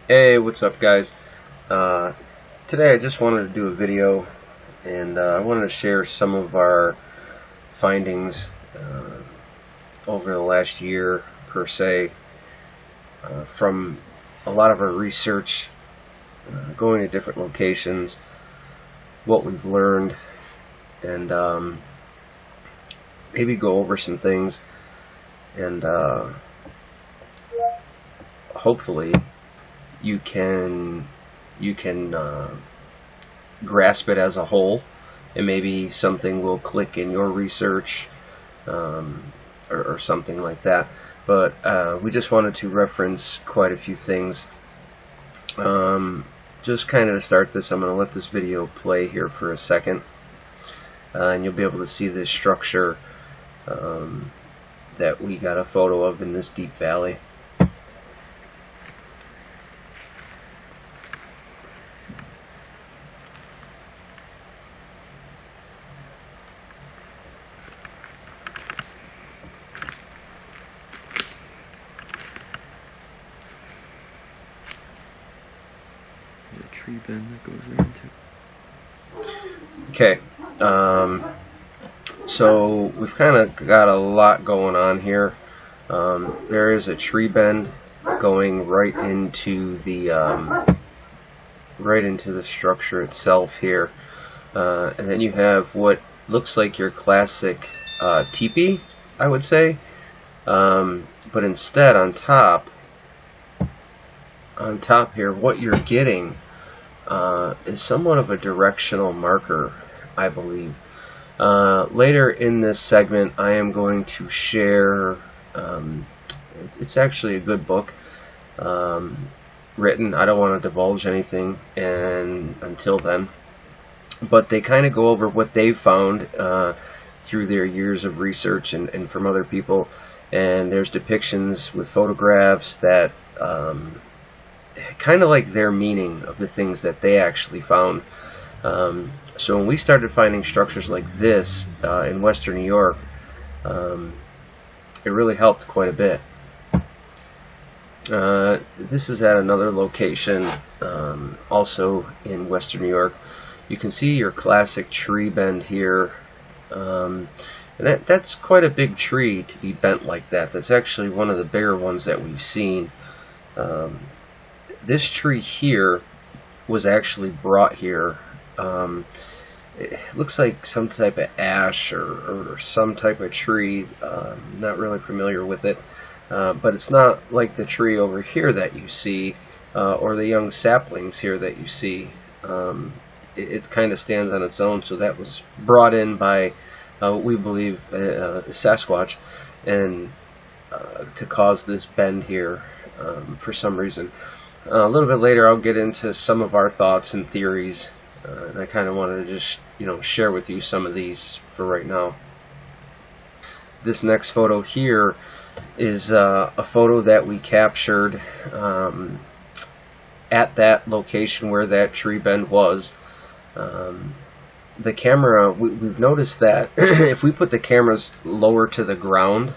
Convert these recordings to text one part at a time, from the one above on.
Hey, what's up, guys? Today I just wanted to do a video, and I wanted to share some of our findings over the last year, per se, from a lot of our research, going to different locations, what we've learned, and maybe go over some things, and hopefully you can grasp it as a whole, and maybe something will click in your research, or something like that. But we just wanted to reference quite a few things. Just kind of to start this, I'm going to let this video play here for a second, and you'll be able to see this structure that we got a photo of in this deep valley. A tree bend that goes right into. Okay, so we've kind of got a lot going on here. There is a tree bend going right into the structure itself here, and then you have what looks like your classic teepee, I would say, but instead on top here, what you're getting is somewhat of a directional marker, I believe. Later in this segment, I am going to share, it's actually a good book written. I don't want to divulge anything until then, but they kind of go over what they've found through their years of research and from other people, and there's depictions with photographs that kind of like their meaning of the things that they actually found. So when we started finding structures like this in Western New York, it really helped quite a bit. This is at another location, also in Western New York. You can see your classic tree bend here, and that's quite a big tree to be bent like that. That's actually one of the bigger ones that we've seen. This tree here was actually brought here. It looks like some type of ash or some type of tree. Not really familiar with it, but it's not like the tree over here that you see, or the young saplings here that you see. It kind of stands on its own, so that was brought in by, we believe, Sasquatch, and to cause this bend here for some reason. A little bit later I'll get into some of our thoughts and theories, and I kind of wanted to just share with you some of these for right now. This next photo here is a photo that we captured at that location where that tree bend was. The camera, we've noticed that if we put the cameras lower to the ground,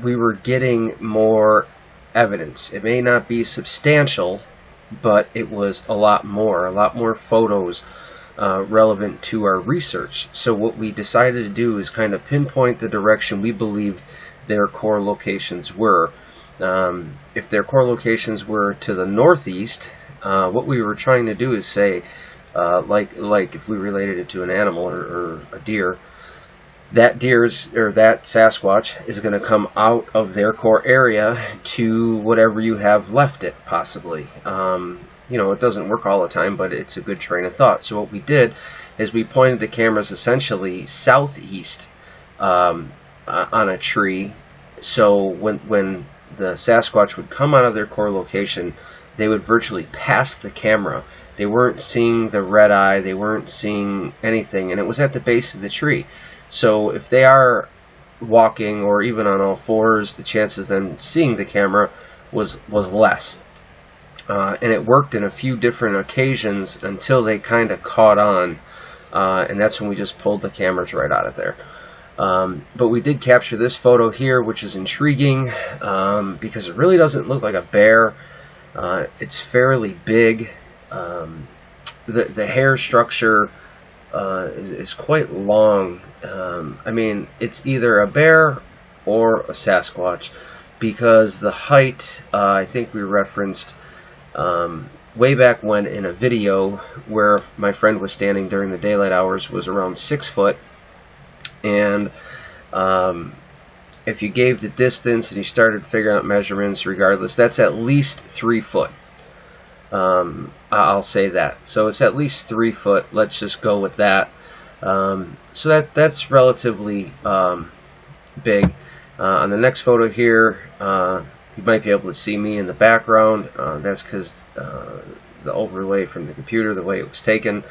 we were getting more evidence. It may not be substantial, but it was a lot more photos relevant to our research. So what we decided to do is kind of pinpoint the direction we believed their core locations were. If their core locations were to the northeast, what we were trying to do is say, like if we related it to an animal or a deer, that Sasquatch is going to come out of their core area to whatever you have left it, possibly. It doesn't work all the time, but it's a good train of thought. So what we did is we pointed the cameras essentially southeast on a tree. So when the Sasquatch would come out of their core location, they would virtually pass the camera. They weren't seeing the red eye, they weren't seeing anything, and it was at the base of the tree. So if they are walking or even on all fours, the chances of them seeing the camera was less. And it worked in a few different occasions until they kind of caught on, and that's when we just pulled the cameras right out of there. But we did capture this photo here, which is intriguing because it really doesn't look like a bear. It's fairly big. The hair structure is quite long. I mean, it's either a bear or a Sasquatch, because the height, I think we referenced way back when in a video where my friend was standing during the daylight hours, was around 6 foot. And if you gave the distance and you started figuring out measurements, regardless, that's at least 3 foot. I'll say that. So it's at least 3 foot. Let's just go with that. So that's relatively big. On the next photo here, you might be able to see me in the background. That's because the overlay from the computer, the way it was taken.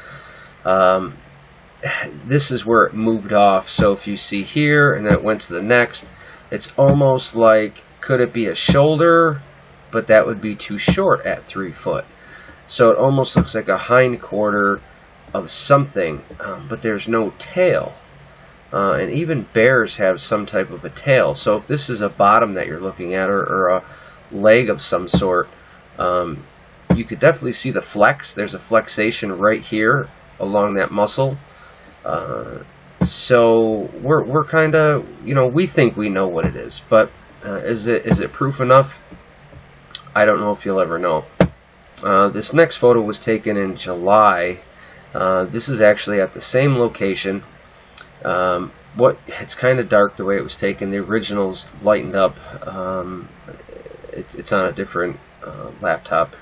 This is where it moved off. So if you see here and then it went to the next, it's almost like, could it be a shoulder? But that would be too short at 3 foot. So it almost looks like a hind quarter of something, but there's no tail. And even bears have some type of a tail. So if this is a bottom that you're looking at, or a leg of some sort, you could definitely see the flex. There's a flexation right here along that muscle. So we're kind of, we think we know what it is, but is it proof enough? I don't know if you'll ever know. This next photo was taken in July. This is actually at the same location. It's kind of dark the way it was taken. The original's lightened up. It's on a different laptop.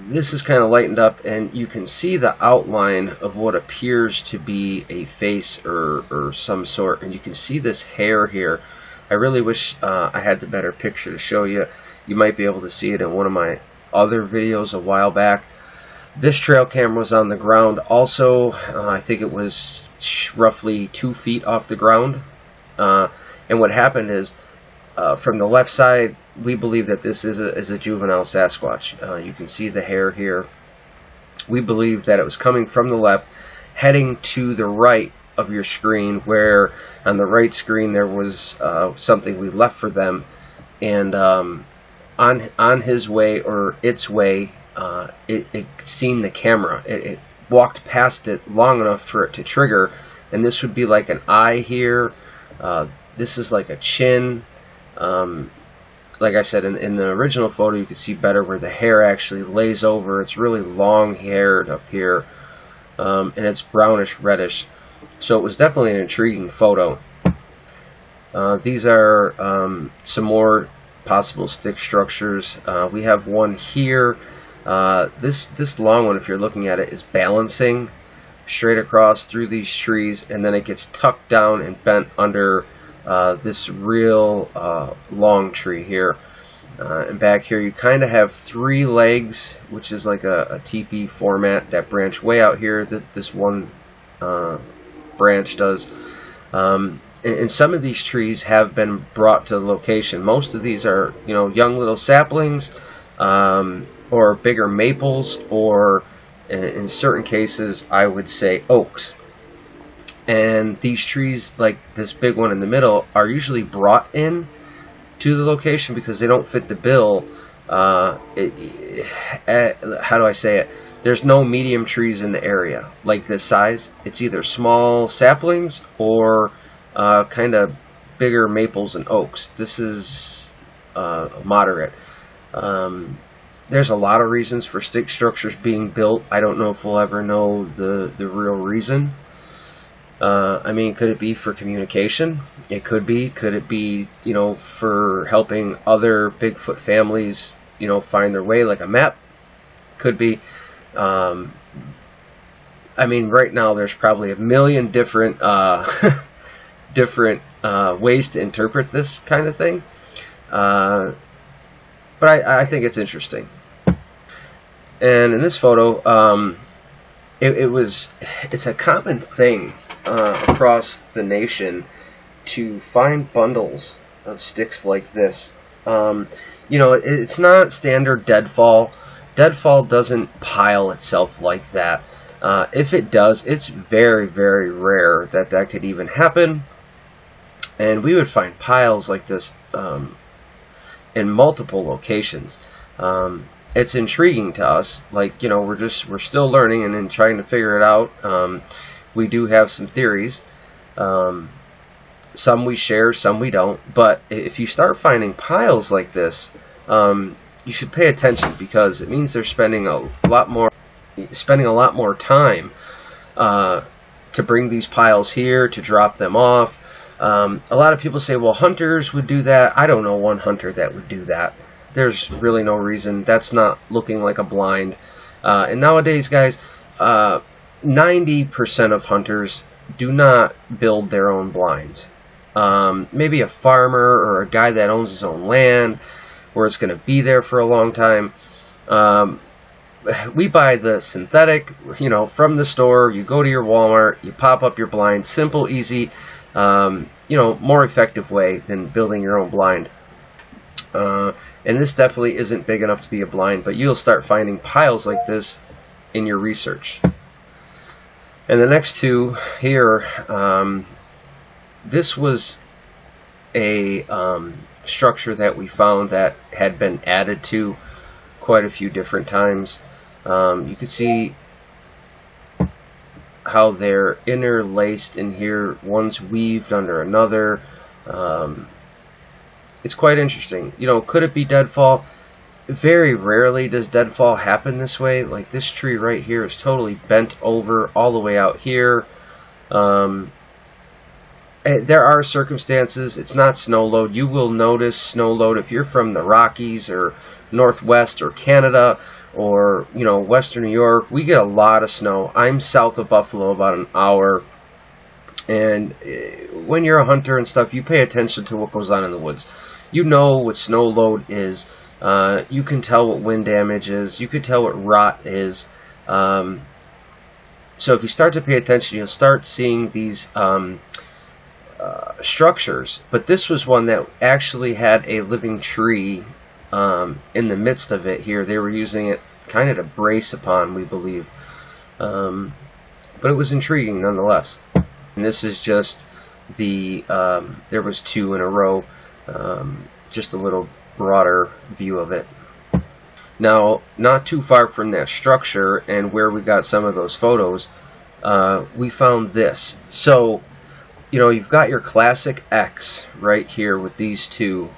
This is kind of lightened up, and you can see the outline of what appears to be a face or some sort, and you can see this hair here. I really wish I had the better picture to show you. You might be able to see it in one of my other videos a while back. This trail camera was on the ground also. I think it was roughly 2 feet off the ground. And what happened is, from the left side, we believe that this is a juvenile Sasquatch. You can see the hair here. We believe that it was coming from the left, heading to the right of your screen, where on the right screen there was something we left for them. And on his way, or its way, it seen the camera. It walked past it long enough for it to trigger, and this would be like an eye here. This is like a chin. Like I said, in the original photo, you can see better where the hair actually lays over. It's really long haired up here, and it's brownish reddish. So it was definitely an intriguing photo. These are some more possible stick structures. We have one here. This long one, if you're looking at it, is balancing straight across through these trees, and then it gets tucked down and bent under this real long tree here. And back here you kind of have 3 legs, which is like a teepee format that branch way out here that this one branch does. And some of these trees have been brought to the location. Most of these are, young little saplings, or bigger maples, or in certain cases, I would say oaks. And these trees, like this big one in the middle, are usually brought in to the location because they don't fit the bill. How do I say it? There's no medium trees in the area like this size. It's either small saplings or kind of bigger maples and oaks. This is moderate. There's a lot of reasons for stick structures being built. I don't know if we'll ever know the real reason. I mean, could it be for communication? It could be. Could it be, for helping other Bigfoot families, find their way, like a map? Could be. I mean, right now there's probably a million different ways to interpret this kind of thing. But I think it's interesting. And in this photo, it's a common thing across the nation to find bundles of sticks like this. It's not standard deadfall. Deadfall doesn't pile itself like that. If it does, it's very, very rare that could even happen. And we would find piles like this in multiple locations. It's intriguing to us. Like, you know, we're still learning and then trying to figure it out. We do have some theories. Some we share, some we don't. But if you start finding piles like this, you should pay attention, because it means they're spending a lot more time to bring these piles here, to drop them off. A lot of people say, well, hunters would do that. I don't know one hunter that would do that. There's really no reason. That's not looking like a blind. And nowadays, guys, 90% of hunters do not build their own blinds. Maybe a farmer or a guy that owns his own land, where it's going to be there for a long time. We buy the synthetic, you know, from the store. You go to your Walmart, you pop up your blind. Simple, easy, you know, more effective way than building your own blind. And this definitely isn't big enough to be a blind, but you'll start finding piles like this in your research. And the next two here, this was a structure that we found that had been added to quite a few different times. You can see how they're interlaced in here. One's weaved under another. It's quite interesting. You know, could it be deadfall? Very rarely does deadfall happen this way. Like this tree right here is totally bent over all the way out here. There are circumstances. It's not snow load. You will notice snow load if you're from the Rockies or Northwest or Canada or, you know, Western New York. We get a lot of snow. I'm south of Buffalo, about an hour. And when you're a hunter and stuff, you pay attention to what goes on in the woods. You know what snow load is. You can tell what wind damage is. You can tell what rot is. So if you start to pay attention, you'll start seeing these structures. But this was one that actually had a living tree in the midst of it here. They were using it kind of to brace upon, we believe. But it was intriguing nonetheless. And this is just the, there was two in a row, just a little broader view of it. Now, not too far from that structure and where we got some of those photos, we found this. So, you know, you've got your classic X right here with these two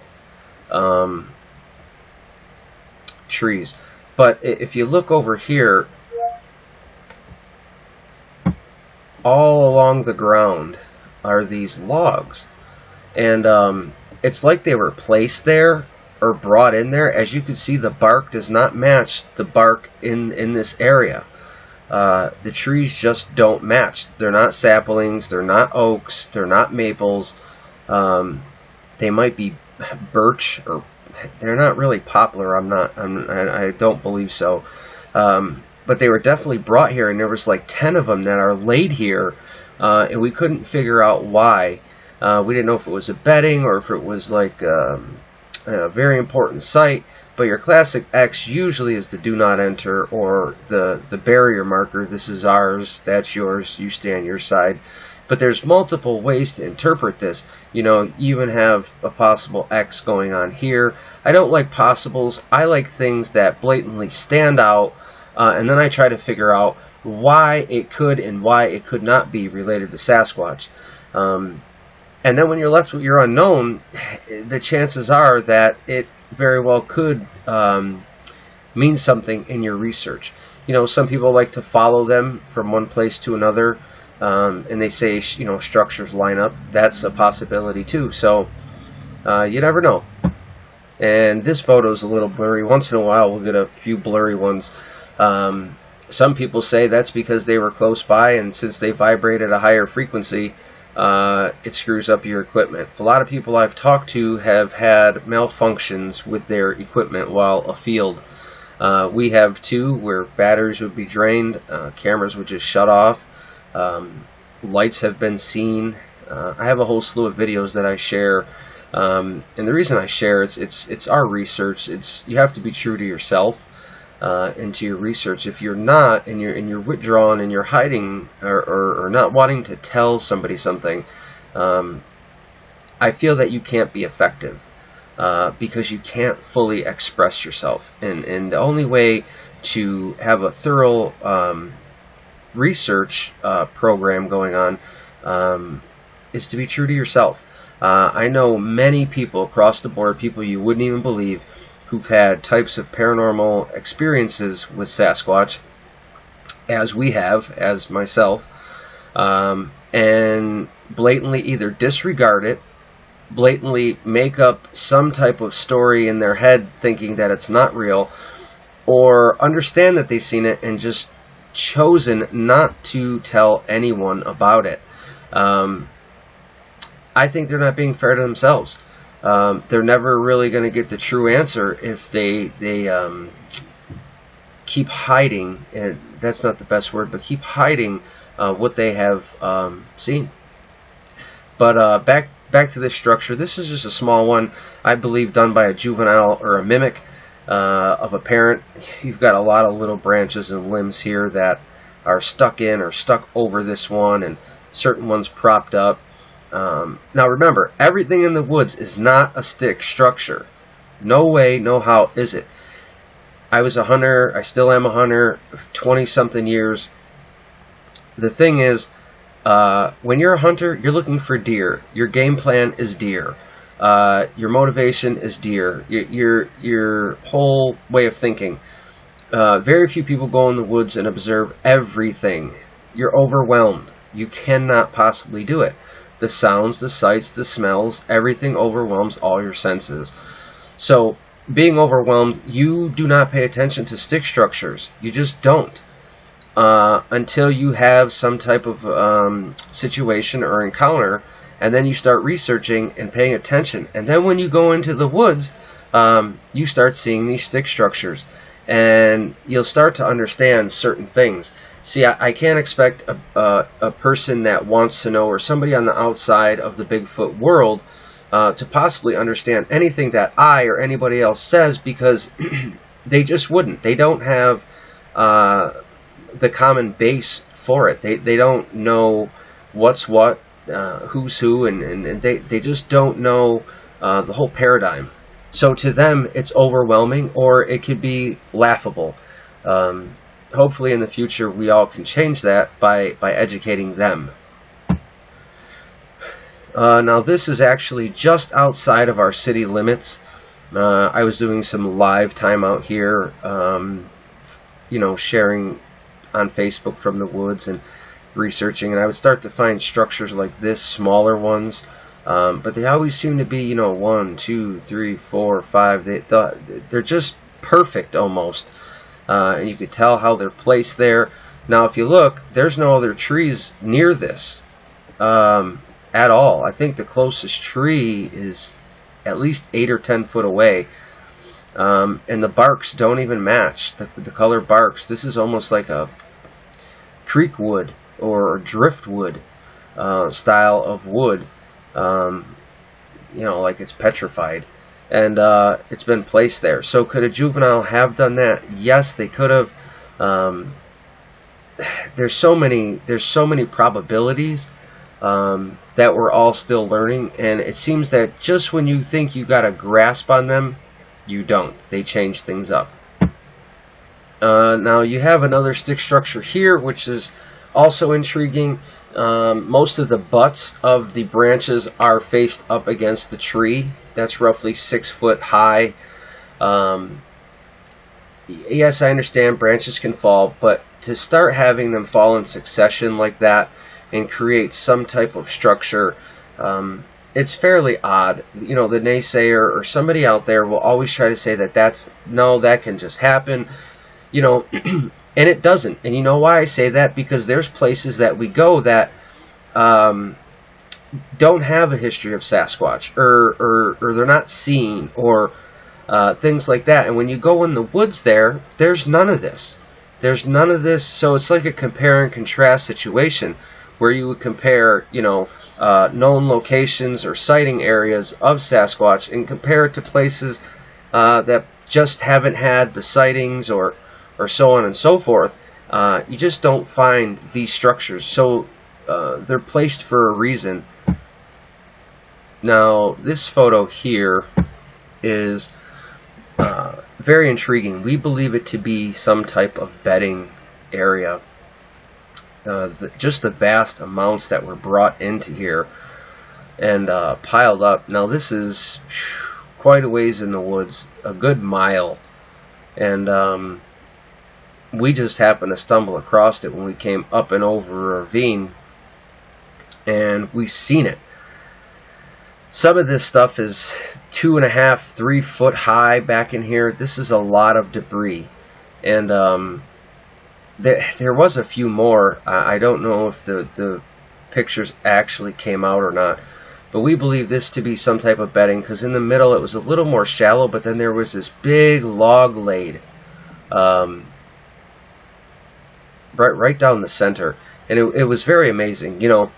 trees. But if you look over here, all along the ground are these logs. And it's like they were placed there or brought in there. As you can see, the bark does not match the bark in this area. The trees just don't match. They're not saplings, they're not oaks, they're not maples. They might be birch, or they're not really poplar. I don't believe so. But they were definitely brought here, and there was like 10 of them that are laid here, and we couldn't figure out why. We didn't know if it was a bedding or if it was like a very important site. But your classic X usually is the do not enter, or the barrier marker. This is ours, that's yours, you stay on your side. But there's multiple ways to interpret this. You know, you even have a possible X going on here. I don't like possibles. I like things that blatantly stand out, and then I try to figure out why it could and why it could not be related to Sasquatch. And then when you're left with your unknown, the chances are that it very well could mean something in your research. You know, some people like to follow them from one place to another, and they say, you know, structures line up. That's a possibility too. So you never know. And this photo is a little blurry. Once in a while we'll get a few blurry ones. Some people say that's because they were close by, and since they vibrate at a higher frequency, it screws up your equipment. A lot of people I've talked to have had malfunctions with their equipment while afield. We have two where batteries would be drained, cameras would just shut off, lights have been seen. I have a whole slew of videos that I share, and the reason I share it's our research. You have to be true to yourself. Into your research. If you're not, and you're withdrawn and you're hiding or not wanting to tell somebody something, I feel that you can't be effective. because you can't fully express yourself. And the only way to have a thorough research program going on is to be true to yourself. I know many people across the board, people you wouldn't even believe, who've had types of paranormal experiences with Sasquatch, as we have, as myself, and blatantly either disregard it, blatantly make up some type of story in their head thinking that it's not real, or understand that they've seen it and just chosen not to tell anyone about it. I think they're not being fair to themselves. They're never really going to get the true answer if they keep hiding, and that's not the best word, but keep hiding what they have seen. But back to this structure. This is just a small one, I believe, done by a juvenile or a mimic of a parent. You've got a lot of little branches and limbs here that are stuck in or stuck over this one, and certain ones propped up. Now remember, everything in the woods is not a stick structure. No way, no how is it. I was a hunter, I still am a hunter, 20-something years. The thing is, when you're a hunter, you're looking for deer. Your game plan is deer. Your motivation is deer. Your whole way of thinking. Very few people go in the woods and observe everything. You're overwhelmed. You cannot possibly do it. The sounds, the sights, the smells, everything overwhelms all your senses. So, being overwhelmed, you do not pay attention to stick structures. You just don't. Until you have some type of situation or encounter, and then you start researching and paying attention. And then when you go into the woods, you start seeing these stick structures, and you'll start to understand certain things. See, I can't expect a person that wants to know, or somebody on the outside of the Bigfoot world, to possibly understand anything that I or anybody else says, because they just wouldn't. They don't have the common base for it. They don't know what's what, who's who, and they just don't know the whole paradigm. So to them, it's overwhelming, or it could be laughable. Hopefully in the future we all can change that by educating them. Now this is actually just outside of our city limits. I was doing some live time out here, sharing on Facebook from the woods and researching, and I would start to find structures like this, smaller ones, but they always seem to be 1, 2, 3, 4, 5. They're just perfect almost. And you could tell how they're placed there. Now if you look, there's no other trees near this at all. I think the closest tree is at least 8 or 10 foot away, and the barks don't even match the color barks. This is almost like a creek wood or driftwood style of wood, like it's petrified. And it's been placed there. So could a juvenile have done that? Yes, they could have. There's so many probabilities that we're all still learning, and it seems that just when you think you got a grasp on them, you don't. They change things up. Now you have another stick structure here, which is also intriguing. Most of the butts of the branches are faced up against the tree. That's roughly 6 foot high. Yes, I understand branches can fall, but to start having them fall in succession like that and create some type of structure, it's fairly odd. The naysayer or somebody out there will always try to say that that can just happen, and it doesn't. And you know why I say that? Because there's places that we go that don't have a history of Sasquatch, or they're not seen, or things like that. And when you go in the woods there's none of this. There's none of this. So it's like a compare and contrast situation where you would compare, known locations or sighting areas of Sasquatch and compare it to places that just haven't had the sightings, or so on and so forth. You just don't find these structures. So they're placed for a reason. Now, this photo here, is very intriguing. We believe it to be some type of bedding area. Just the vast amounts that were brought into here and piled up. Now this is quite a ways in the woods, a good mile, and we just happened to stumble across it when we came up and over a ravine, and we seen it. Some of this stuff is 2.5, 3 foot high back in here. This is a lot of debris, and there was a few more. I don't know if the pictures actually came out or not, but we believe this to be some type of bedding, because in the middle it was a little more shallow, but then there was this big log laid right down the center, and it was very amazing, you know.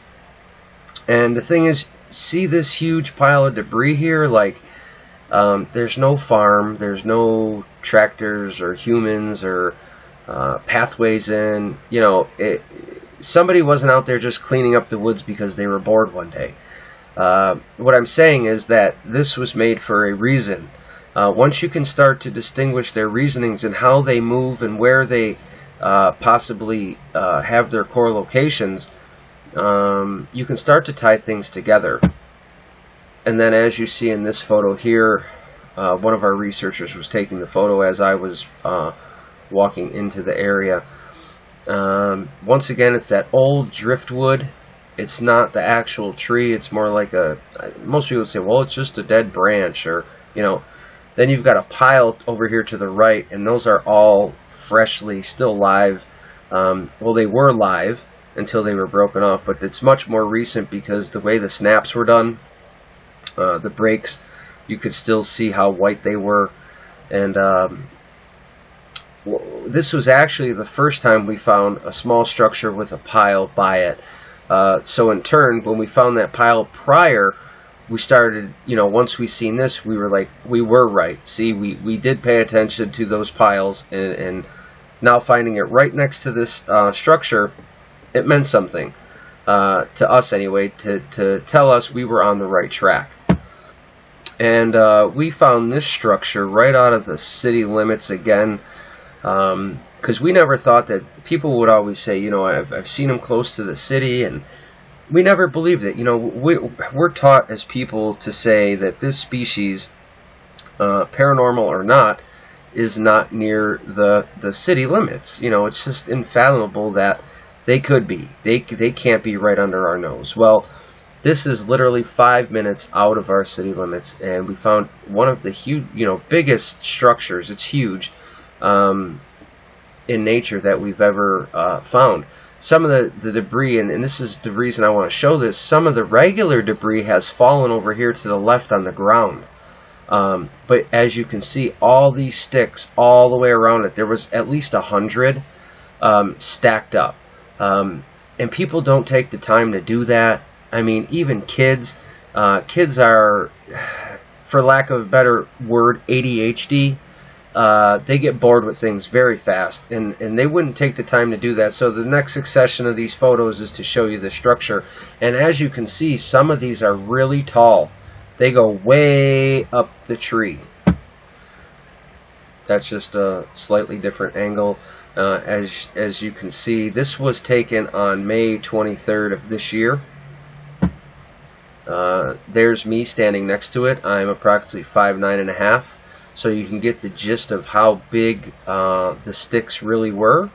And the thing is, see this huge pile of debris here? Like, there's no farm, there's no tractors or humans or pathways in, you know. Somebody wasn't out there just cleaning up the woods because they were bored one day. What I'm saying is that this was made for a reason. Once you can start to distinguish their reasonings and how they move and where they possibly have their core locations, you can start to tie things together. And then, as you see in this photo here, one of our researchers was taking the photo as I was walking into the area. Once again, it's that old driftwood. It's not the actual tree. It's more like most people would say, well, it's just a dead branch, or, you know. Then you've got a pile over here to the right, and those are all freshly still live. Well, they were live until they were broken off, but it's much more recent because the way the snaps were done, the breaks, you could still see how white they were. And this was actually the first time we found a small structure with a pile by it. So in turn, when we found that pile prior, we started, you know, once we seen this, we were like, we were right. See, we did pay attention to those piles, and now finding it right next to this structure, it meant something to us anyway, to tell us we were on the right track. And we found this structure right out of the city limits again, because we never thought that. People would always say, you know, I've seen them close to the city, and we never believed it. You know, we're taught as people to say that this species, paranormal or not, is not near the city limits. You know, it's just infathomable that they could be. They can't be right under our nose. Well, this is literally 5 minutes out of our city limits, and we found one of the huge, you know, biggest structures. It's huge in nature that we've ever found. Some of the debris, and this is the reason I want to show this, some of the regular debris has fallen over here to the left on the ground. But as you can see, all these sticks all the way around it, there was at least 100 stacked up. And people don't take the time to do that. I mean, even kids are, for lack of a better word, ADHD. They get bored with things very fast, and they wouldn't take the time to do that. So the next succession of these photos is to show you the structure. And as you can see, some of these are really tall. They go way up the tree. That's just a slightly different angle. As you can see, this was taken on May 23rd of this year. There's me standing next to it. I'm approximately 5'9½". So you can get the gist of how big the sticks really were,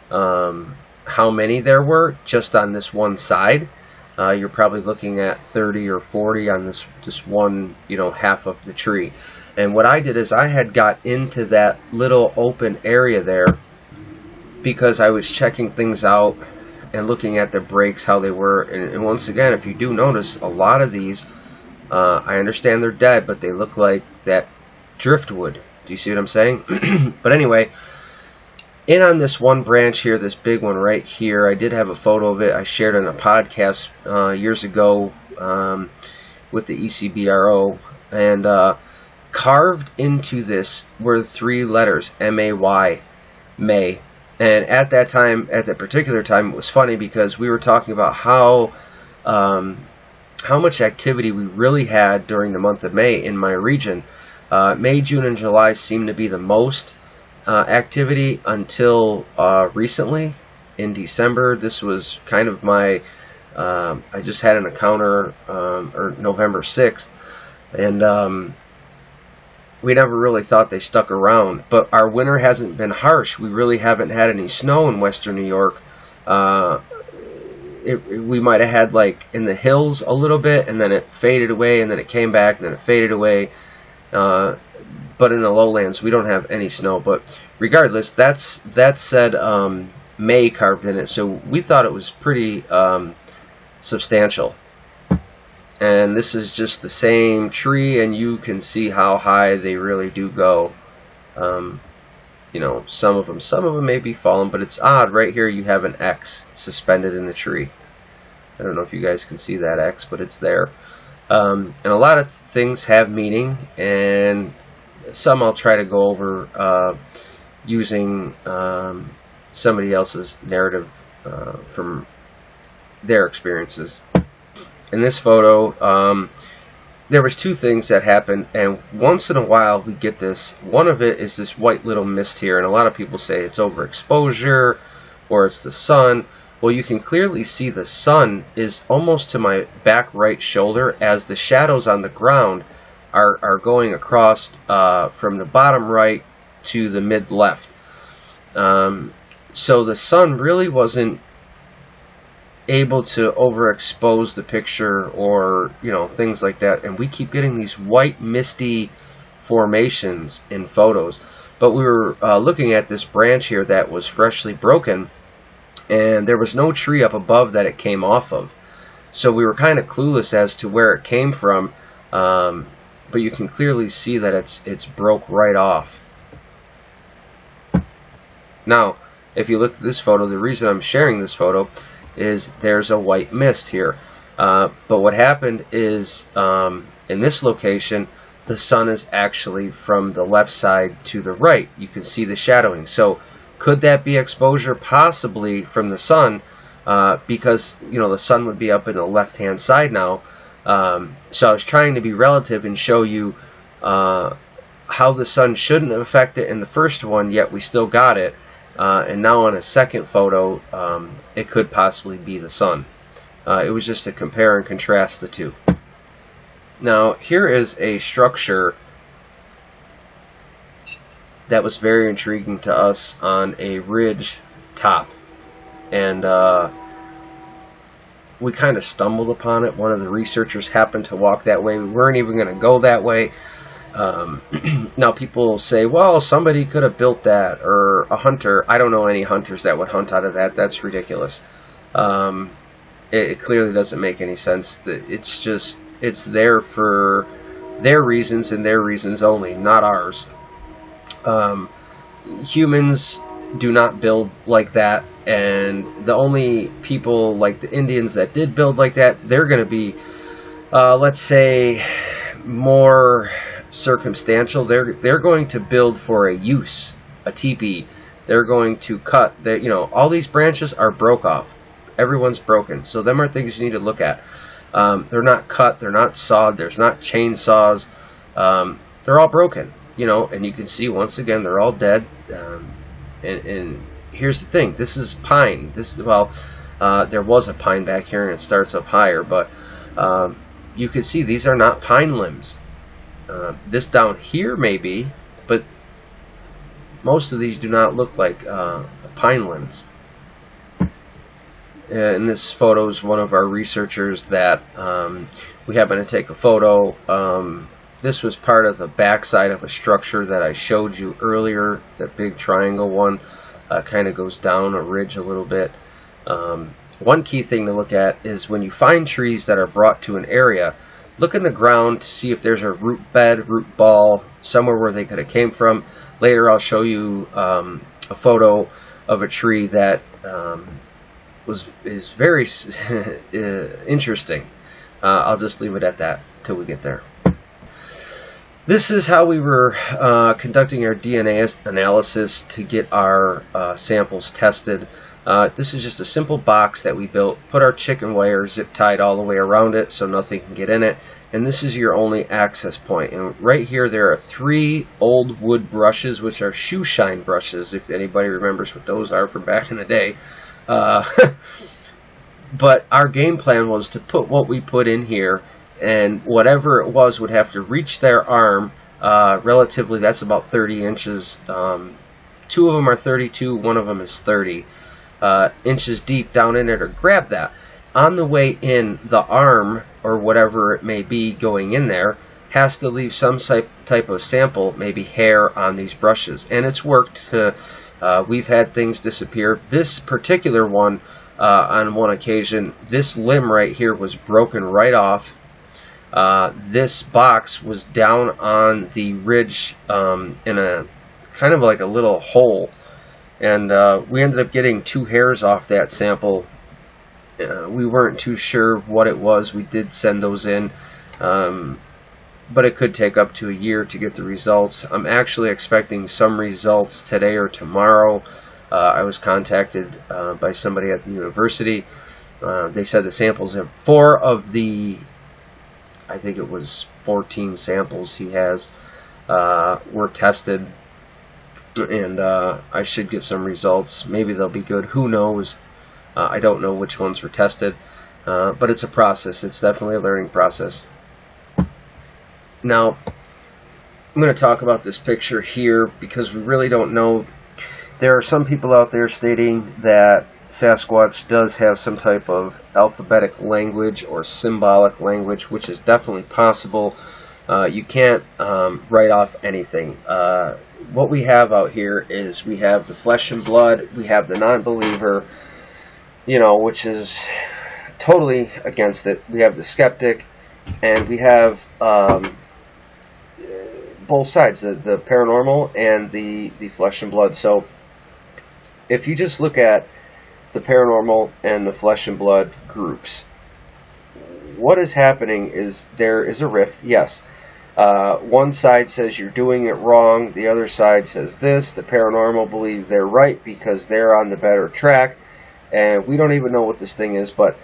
how many there were just on this one side. You're probably looking at 30 or 40 on this one, you know, half of the tree. And what I did is I had got into that little open area there because I was checking things out and looking at the breaks, how they were. And once again, if you do notice, a lot of these, I understand they're dead, but they look like that driftwood. Do you see what I'm saying? But anyway, in on this one branch here, this big one right here, I did have a photo of it. I shared on a podcast years ago with the ECBRO, and carved into this were 3 letters, M-A-Y, May. And at that time, at that particular time, it was funny because we were talking about how much activity we really had during the month of May in my region. May, June, and July seem to be the most activity until recently. In December, this was kind of my, I just had an encounter, or November 6th, and we never really thought they stuck around. But our winter hasn't been harsh. We really haven't had any snow in western New York. We might have had like in the hills a little bit, and then it faded away, and then it came back, and then it faded away. But in the lowlands, we don't have any snow. But regardless, that said May carved in it, so we thought it was pretty substantial. And this is just the same tree, and you can see how high they really do go. You know, some of them may be fallen, but it's odd. Right here you have an X suspended in the tree. I don't know if you guys can see that X, but it's there. And a lot of things have meaning, and some I'll try to go over using somebody else's narrative from their experiences. In this photo, there was two things that happened, and once in a while we get this. One of it is this white little mist here, and a lot of people say it's overexposure or it's the sun. Well, you can clearly see the sun is almost to my back right shoulder, as the shadows on the ground are going across from the bottom right to the mid left. So the sun really wasn't able to overexpose the picture, or things like that, and we keep getting these white misty formations in photos. But we were looking at this branch here that was freshly broken, and there was no tree up above that it came off of, so we were kind of clueless as to where it came from, but you can clearly see that it's broke right off. Now if you look at this photo, the reason I'm sharing this photo is there's a white mist here, but what happened is in this location the sun is actually from the left side to the right. You can see the shadowing. So could that be exposure? Possibly from the sun, because the sun would be up in the left hand side now. So I was trying to be relative and show you how the sun shouldn't affect it in the first one, yet we still got it. And now on a second photo, it could possibly be the sun. It was just to compare and contrast the two. Now here is a structure that was very intriguing to us on a ridge top, and we kind of stumbled upon it. One of the researchers happened to walk that way. We weren't even going to go that way. Now people say, well, somebody could have built that, or a hunter. I don't know any hunters that would hunt out of that. That's ridiculous. It clearly doesn't make any sense. It's there for their reasons and their reasons only, not ours. Humans do not build like that, and the only people like the Indians that did build like that, they're going to be, let's say, more circumstantial. They're going to build for a use, a teepee. They're going to cut. All these branches are broke off. Everyone's broken. So them are things you need to look at. They're not cut. They're not sawed. There's not chainsaws. They're all broken. And you can see once again they're all dead. And here's the thing. This is pine. There was a pine back here, and it starts up higher. But you can see these are not pine limbs. This down here may be, but most of these do not look like pine limbs. In this photo is one of our researchers that we happened to take a photo. This was part of the backside of a structure that I showed you earlier. That big triangle one kind of goes down a ridge a little bit. One key thing to look at is when you find trees that are brought to an area, look in the ground to see if there's a root bed, root ball, somewhere where they could have came from. Later I'll show you a photo of a tree that is very interesting. I'll just leave it at that till we get there. This is how we were conducting our DNA analysis to get our samples tested. This is just a simple box that we built, put our chicken wire zip tied all the way around it so nothing can get in it, and this is your only access point. And right here there are 3 old wood brushes, which are shoe shine brushes, if anybody remembers what those are from back in the day. But our game plan was to put what we put in here, and whatever it was would have to reach their arm. Relatively, that's about 30 inches. 2 of them are 32, one of them is 30 inches deep down in there to grab that. On the way in, the arm, or whatever it may be going in there, has to leave some type of sample, maybe hair, on these brushes. And it's worked to, we've had things disappear. This particular one, on one occasion, this limb right here was broken right off. This box was down on the ridge in a kind of like a little hole. And we ended up getting 2 hairs off that sample. We weren't too sure what it was. We did send those in, but it could take up to a year to get the results. I'm actually expecting some results today or tomorrow. I was contacted by somebody at the university. They said the samples have 4 of the, I think it was 14 samples he has, were tested, and I should get some results. Maybe they'll be good. Who knows? I don't know which ones were tested, but it's a process. It's definitely a learning process. Now, I'm going to talk about this picture here because we really don't know. There are some people out there stating that Sasquatch does have some type of alphabetic language or symbolic language, which is definitely possible. You can't write off anything. What we have out here is we have the flesh and blood, we have the non-believer, which is totally against it. We have the skeptic, and we have both sides, the paranormal and the flesh and blood. So if you just look at the paranormal and the flesh and blood groups, what is happening is there is a rift, yes. One side says you're doing it wrong, the other side says this. The paranormal believe they're right because they're on the better track. And we don't even know what this thing is, but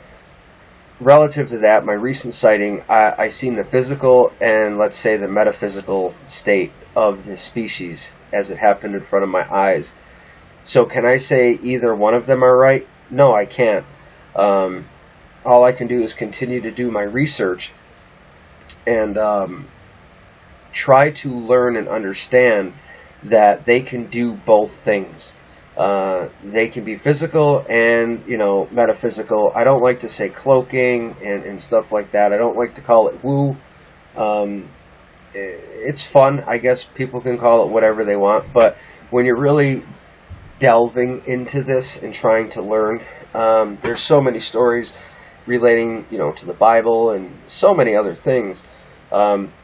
relative to that, my recent sighting, I seen the physical and, let's say, the metaphysical state of the species as it happened in front of my eyes. So can I say either one of them are right? No, I can't. All I can do is continue to do my research and try to learn and understand that they can do both things. They can be physical and, metaphysical. I don't like to say cloaking and stuff like that. I don't like to call it woo. It's fun. I guess people can call it whatever they want. But when you're really delving into this and trying to learn, there's so many stories relating, to the Bible and so many other things.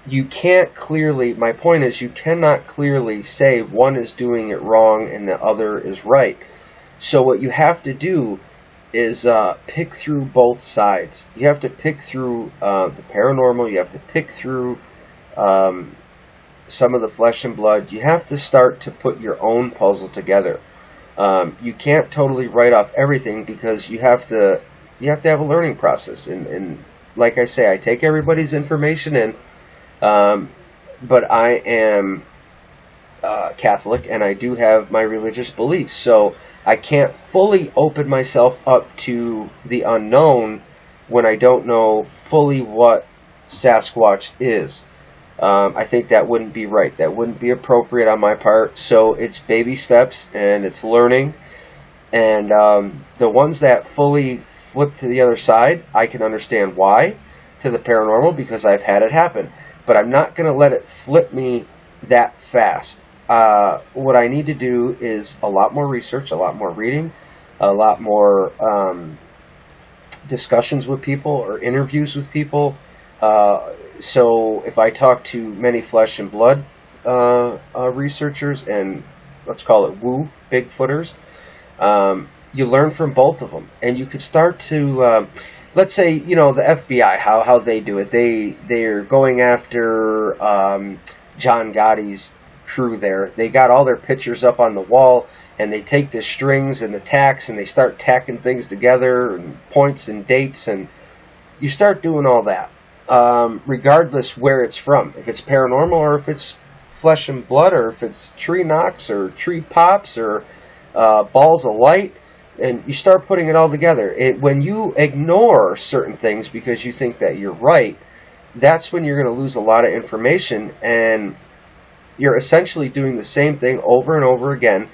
You can't clearly, my point is, you cannot clearly say one is doing it wrong and the other is right. So what you have to do is pick through both sides. You have to pick through the paranormal, you have to pick through some of the flesh and blood. You have to start to put your own puzzle together. You can't totally write off everything because you have to have a learning process. And like I say, I take everybody's information in, but I am Catholic and I do have my religious beliefs, so I can't fully open myself up to the unknown when I don't know fully what Sasquatch is. I think that wouldn't be right. That wouldn't be appropriate on my part. So it's baby steps and it's learning. And the ones that fully flip to the other side, I can understand why, to the paranormal, because I've had it happen. But I'm not going to let it flip me that fast. What I need to do is a lot more research, a lot more reading, a lot more discussions with people or interviews with people. So if I talk to many flesh and blood researchers and let's call it woo Bigfooters, you learn from both of them, and you could start to let's say the FBI, how they do it. They're going after John Gotti's crew there. They got all their pictures up on the wall, and they take the strings and the tacks and they start tacking things together and points and dates, and you start doing all that. regardless where it's from. If it's paranormal, or if it's flesh and blood, or if it's tree knocks, or tree pops, or balls of light, and you start putting it all together. When you ignore certain things because you think that you're right, that's when you're going to lose a lot of information, and you're essentially doing the same thing over and over again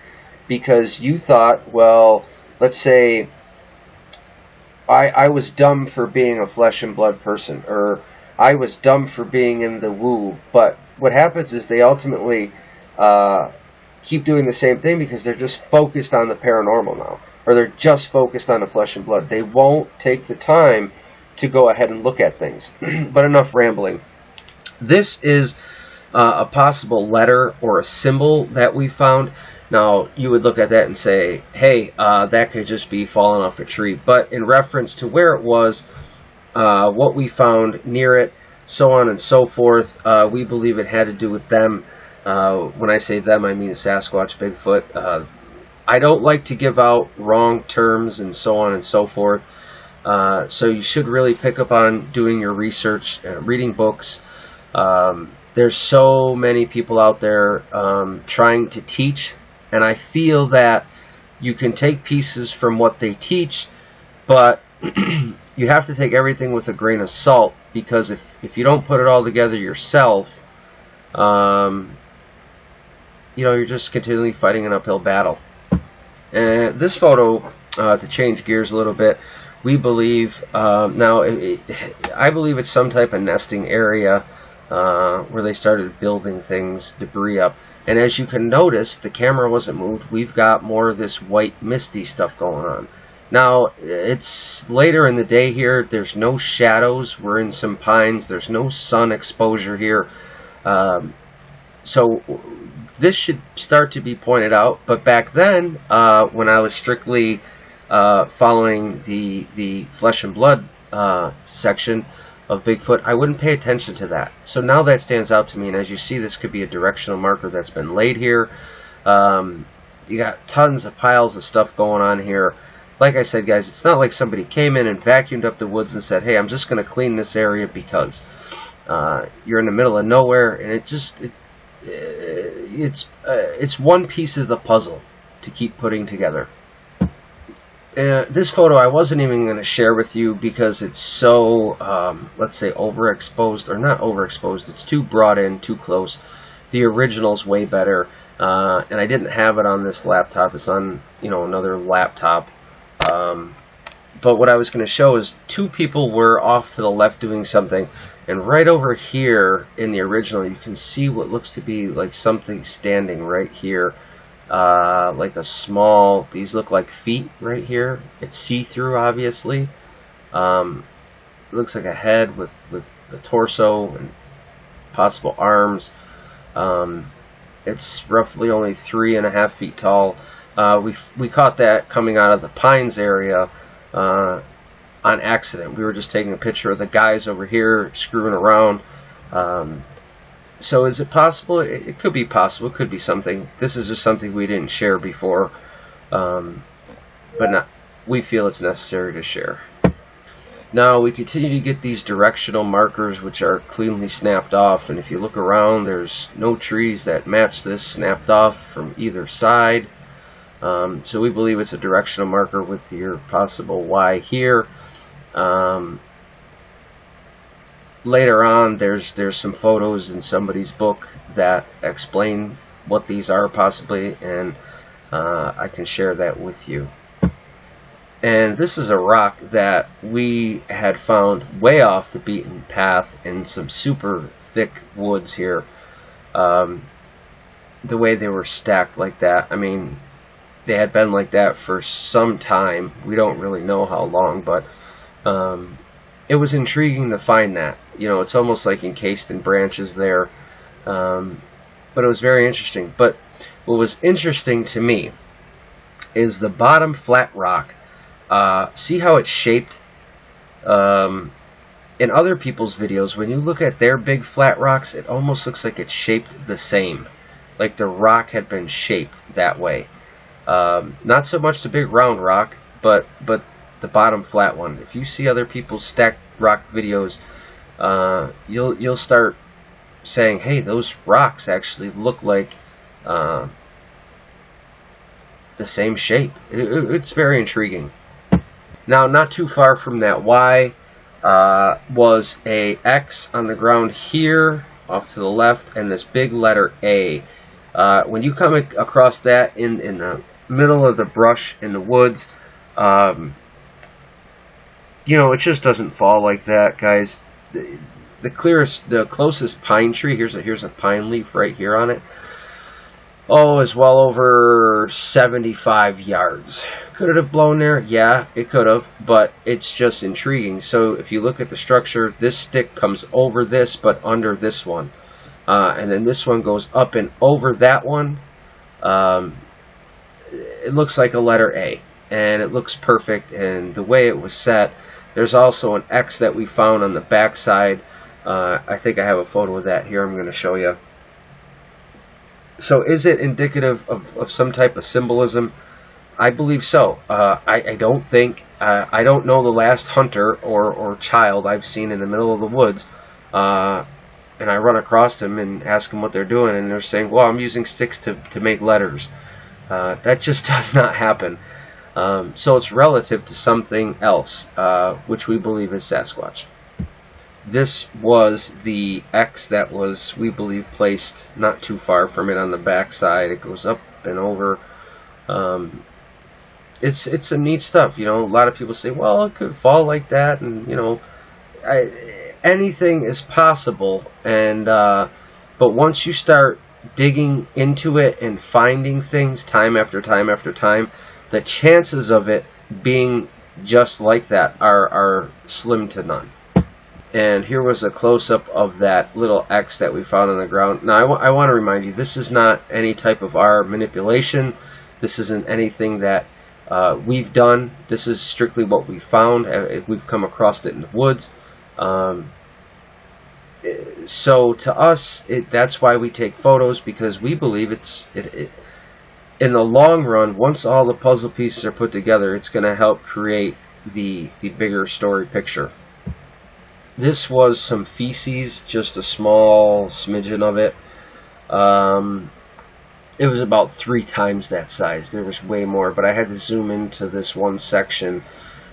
because you thought, well, let's say I was dumb for being a flesh and blood person, or I was dumb for being in the woo. But what happens is they ultimately keep doing the same thing because they're just focused on the paranormal now, or they're just focused on the flesh and blood. They won't take the time to go ahead and look at things. But enough rambling. This is a possible letter or a symbol that we found. Now, you would look at that and say, hey, that could just be falling off a tree. But in reference to where it was, what we found near it, so on and so forth, we believe it had to do with them. When I say them, I mean Sasquatch, Bigfoot. I don't like to give out wrong terms and so on and so forth. So you should really pick up on doing your research, reading books. There's so many people out there trying to teach, and I feel that you can take pieces from what they teach, but you have to take everything with a grain of salt, because if you don't put it all together yourself, you're just continually fighting an uphill battle. And this photo, to change gears a little bit, we believe, I believe it's some type of nesting area where they started building things, debris up. And as you can notice, the camera wasn't moved. We've got more of this white misty stuff going on. Now, it's later in the day here. There's no shadows. We're in some pines. There's no sun exposure here. So this should start to be pointed out. But back then, when I was strictly following the flesh and blood section of Bigfoot, I wouldn't pay attention to that. So now that stands out to me, and as you see, this could be a directional marker that's been laid here. You got tons of piles of stuff going on here. Like I said, guys, it's not like somebody came in and vacuumed up the woods and said, hey, I'm just going to clean this area because you're in the middle of nowhere, and it's one piece of the puzzle to keep putting together. This photo I wasn't even going to share with you because it's so, let's say, overexposed, or not overexposed. It's too brought in, too close. The original's way better, and I didn't have it on this laptop. It's on, another laptop. But what I was going to show is two people were off to the left doing something, and right over here in the original, you can see what looks to be like something standing right here. Like a small, these look like feet right here. It's see-through, obviously. It looks like a head with a torso and possible arms. It's roughly only 3.5 feet tall. We caught that coming out of the Pines area on accident. We were just taking a picture of the guys over here screwing around. So is it possible? It could be possible. It could be something. This is just something we didn't share before, but we feel it's necessary to share. Now we continue to get these directional markers, which are cleanly snapped off, and if you look around, there's no trees that match this snapped off from either side. So we believe it's a directional marker with your possible Y here. Later on, there's some photos in somebody's book that explain what these are possibly, and I can share that with you. And this is a rock that we had found way off the beaten path in some super thick woods here. The way they were stacked like that, I mean, they had been like that for some time. We don't really know how long, but it was intriguing to find that. It's almost like encased in branches there. But it was very interesting. But what was interesting to me is the bottom flat rock. See how it's shaped? In other people's videos, when you look at their big flat rocks, it almost looks like it's shaped the same. Like the rock had been shaped that way. Not so much the big round rock, but the bottom flat one. If you see other people's stacked rock videos, you'll start saying, hey, those rocks actually look like the same shape. It's very intriguing. Now, not too far from that Y was a X on the ground here, off to the left, and this big letter A. When you come across that in the middle of the brush in the woods, you know, it just doesn't fall like that, guys. The closest pine tree, here's a pine leaf right here on it. Oh, is well over 75 yards. Could it have blown there? Yeah, it could have, but it's just intriguing. So if you look at the structure, this stick comes over this, but under this one. And then this one goes up and over that one. It looks like a letter A, and it looks perfect. And the way it was set, there's also an X that we found on the back side. I think I have a photo of that here I'm going to show you. So is it indicative of some type of symbolism? I believe so. I don't think, I don't know the last hunter or child I've seen in the middle of the woods, and I run across them and ask them what they're doing, and they're saying, well, I'm using sticks to make letters. That just does not happen. So it's relative to something else, which we believe is Sasquatch. This was the X that was, we believe, placed not too far from it on the back side. It goes up and over. It's some neat stuff, you know. A lot of people say, well, it could fall like that, and you know, anything is possible. And but once you start digging into it and finding things time after time after time, the chances of it being just like that are slim to none. And here was a close-up of that little X that we found on the ground. Now, I want to remind you, this is not any type of our manipulation. This isn't anything that we've done. This is strictly what we found. We've come across it in the woods. So to us, that's why we take photos, because we believe in the long run, once all the puzzle pieces are put together, it's going to help create the bigger story picture. This was some feces, just a small smidgen of it. It was about 3 times that size. There was way more, but I had to zoom into this one section.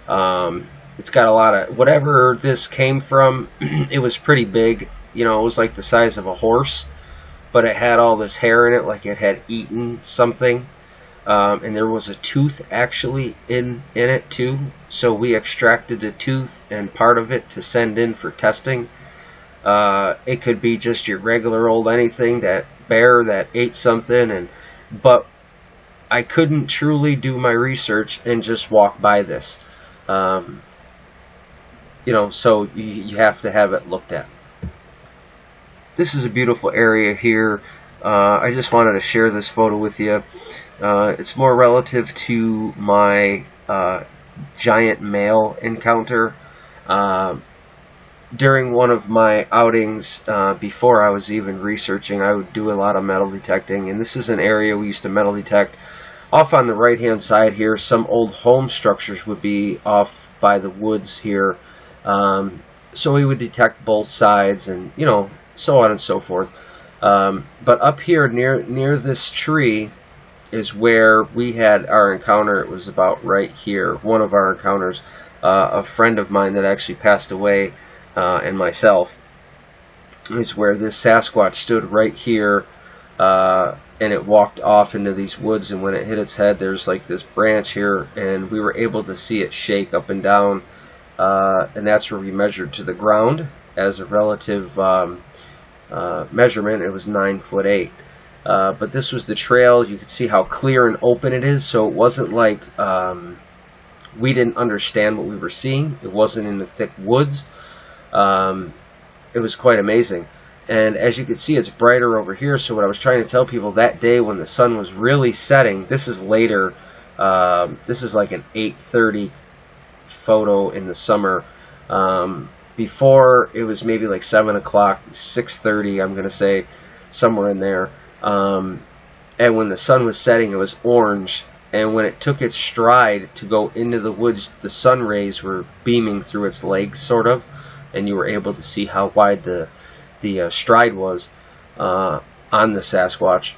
It's got a lot of, whatever this came from, it was pretty big. You know, it was like the size of a horse, but it had all this hair in it, like it had eaten something. And there was a tooth actually in it too, so we extracted the tooth and part of it to send in for testing. It could be just your regular old anything, that bear that ate something, but I couldn't truly do my research and just walk by this. You know, so you have to have it looked at. This is a beautiful area here. I just wanted to share this photo with you. It's more relative to my giant male encounter. During one of my outings, before I was even researching, I would do a lot of metal detecting, and this is an area we used to metal detect. Off on the right hand side here, some old home structures would be off by the woods here, so we would detect both sides, and you know, so on and so forth. But up here near this tree is where we had our encounter. It was about right here, one of our encounters. A friend of mine that actually passed away, and myself, is where this Sasquatch stood right here, and it walked off into these woods, and when it hit its head, there's like this branch here, and we were able to see it shake up and down, and that's where we measured to the ground as a relative measurement. It was 9'8". But this was the trail. You could see how clear and open it is, so it wasn't like we didn't understand what we were seeing. It wasn't in the thick woods. It was quite amazing. And as you can see, it's brighter over here. So what I was trying to tell people that day when the sun was really setting, this is later, this is like an 8:30 photo in the summer. Before, it was maybe like 7 o'clock, 6:30, I'm going to say, somewhere in there. And when the sun was setting, it was orange, and when it took its stride to go into the woods, the sun rays were beaming through its legs, sort of. and you were able to see how wide the stride was on the Sasquatch.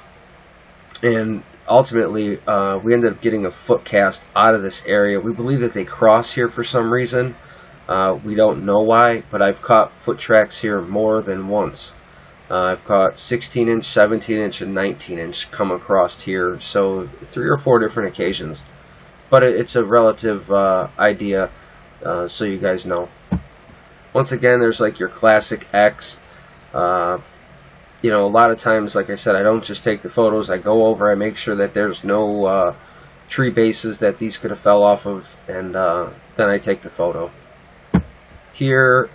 And ultimately, we ended up getting a foot cast out of this area. We believe that they cross here for some reason. We don't know why, but I've caught foot tracks here more than once. I've caught 16-inch, 17-inch, and 19-inch come across here, so 3 or 4 different occasions. But it's a relative idea, so you guys know. Once again, there's like your classic X. You know, a lot of times, like I said, I don't just take the photos. I go over, I make sure that there's no tree bases that these could have fell off of, and then I take the photo. Here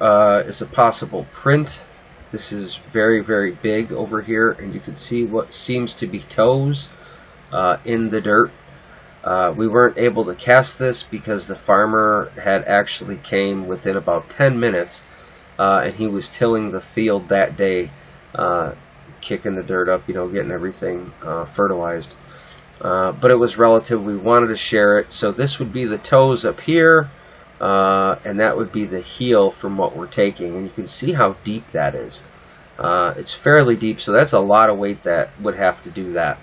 is a possible print. This is very, very big over here, and you can see what seems to be toes in the dirt. We weren't able to cast this because the farmer had actually came within about 10 minutes, and he was tilling the field that day, kicking the dirt up, you know, getting everything fertilized. But it was relative. We wanted to share it, so this would be the toes up here, and that would be the heel from what we're taking, and you can see how deep that is. It's fairly deep, so that's a lot of weight that would have to do that.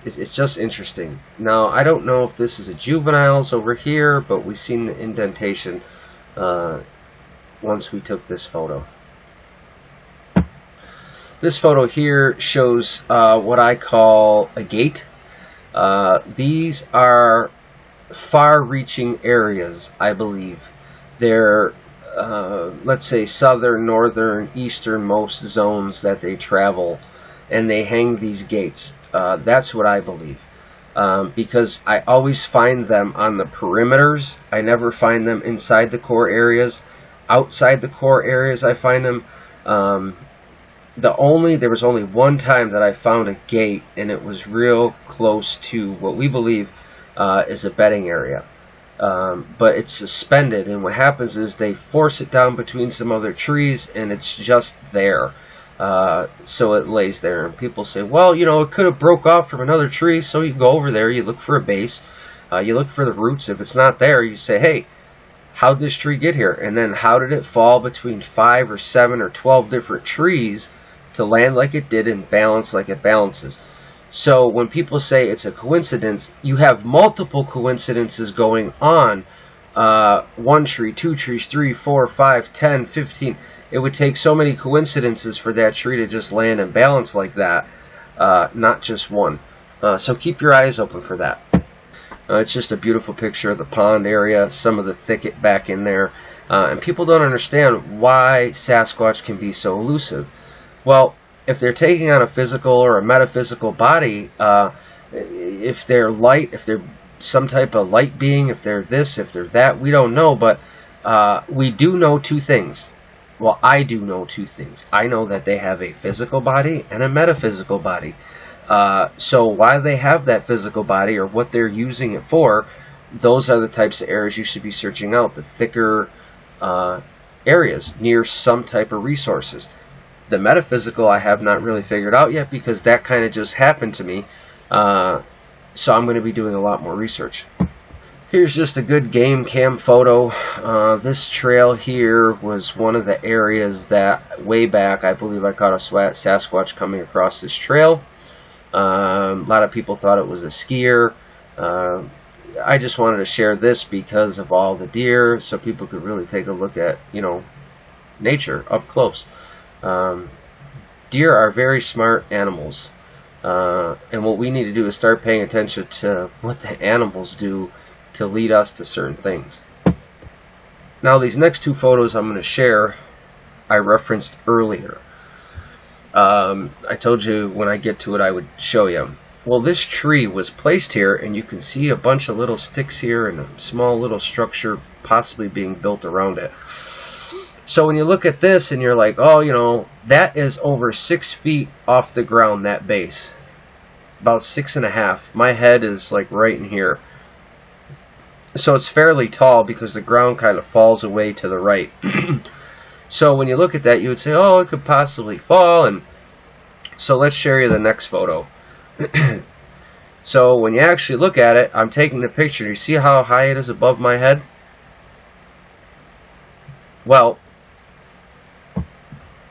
It's just interesting. Now, I don't know if this is a juveniles over here, but we've seen the indentation once we took this photo. This photo here shows what I call a gate. These are far-reaching areas, I believe. They're, let's say, southern, northern, easternmost zones that they travel, and they hang these gates. That's what I believe, because I always find them on the perimeters. I never find them inside the core areas. Outside the core areas, I find them. There was only one time that I found a gate, and it was real close to what we believe is a bedding area. But it's suspended, and what happens is they force it down between some other trees, and it's just there. So it lays there, and people say, well, you know, it could have broke off from another tree. So you go over there, you look for a base, you look for the roots. If it's not there, you say, hey, how'd this tree get here? And then how did it fall between 5 or 7 or 12 different trees to land like it did and balance like it balances? So when people say it's a coincidence, you have multiple coincidences going on. 1 tree, 2 trees, 3, 4, 5, 10, 15. It would take so many coincidences for that tree to just land and balance like that, not just one. So keep your eyes open for that. It's just a beautiful picture of the pond area, some of the thicket back in there. And people don't understand why Sasquatch can be so elusive. Well, if they're taking on a physical or a metaphysical body, if they're light, if they're some type of light being, if they're this, if they're that, we don't know. But we do know 2 things. Well, I do know 2 things. I know that they have a physical body and a metaphysical body. So why they have that physical body or what they're using it for, those are the types of areas you should be searching out. The thicker areas near some type of resources. The metaphysical I have not really figured out yet because that kind of just happened to me. So I'm going to be doing a lot more research. Here's just a good game cam photo. This trail here was one of the areas that way back I believe I caught a Sasquatch coming across this trail. A lot of people thought it was a skier. I just wanted to share this because of all the deer, so people could really take a look at, you know, nature up close. Deer are very smart animals, and what we need to do is start paying attention to what the animals do to lead us to certain things. Now these next 2 photos I'm going to share I referenced earlier. I told you when I get to it I would show you. Well, this tree was placed here, and you can see a bunch of little sticks here and a small little structure possibly being built around it. So when you look at this and you're like, oh, you know, that is over 6 feet off the ground, that base. About 6.5. My head is like right in here. So it's fairly tall because the ground kind of falls away to the right. So when you look at that, you would say, oh, it could possibly fall. And so let's share you the next photo. So when you actually look at it, I'm taking the picture. You see how high it is above my head? Well,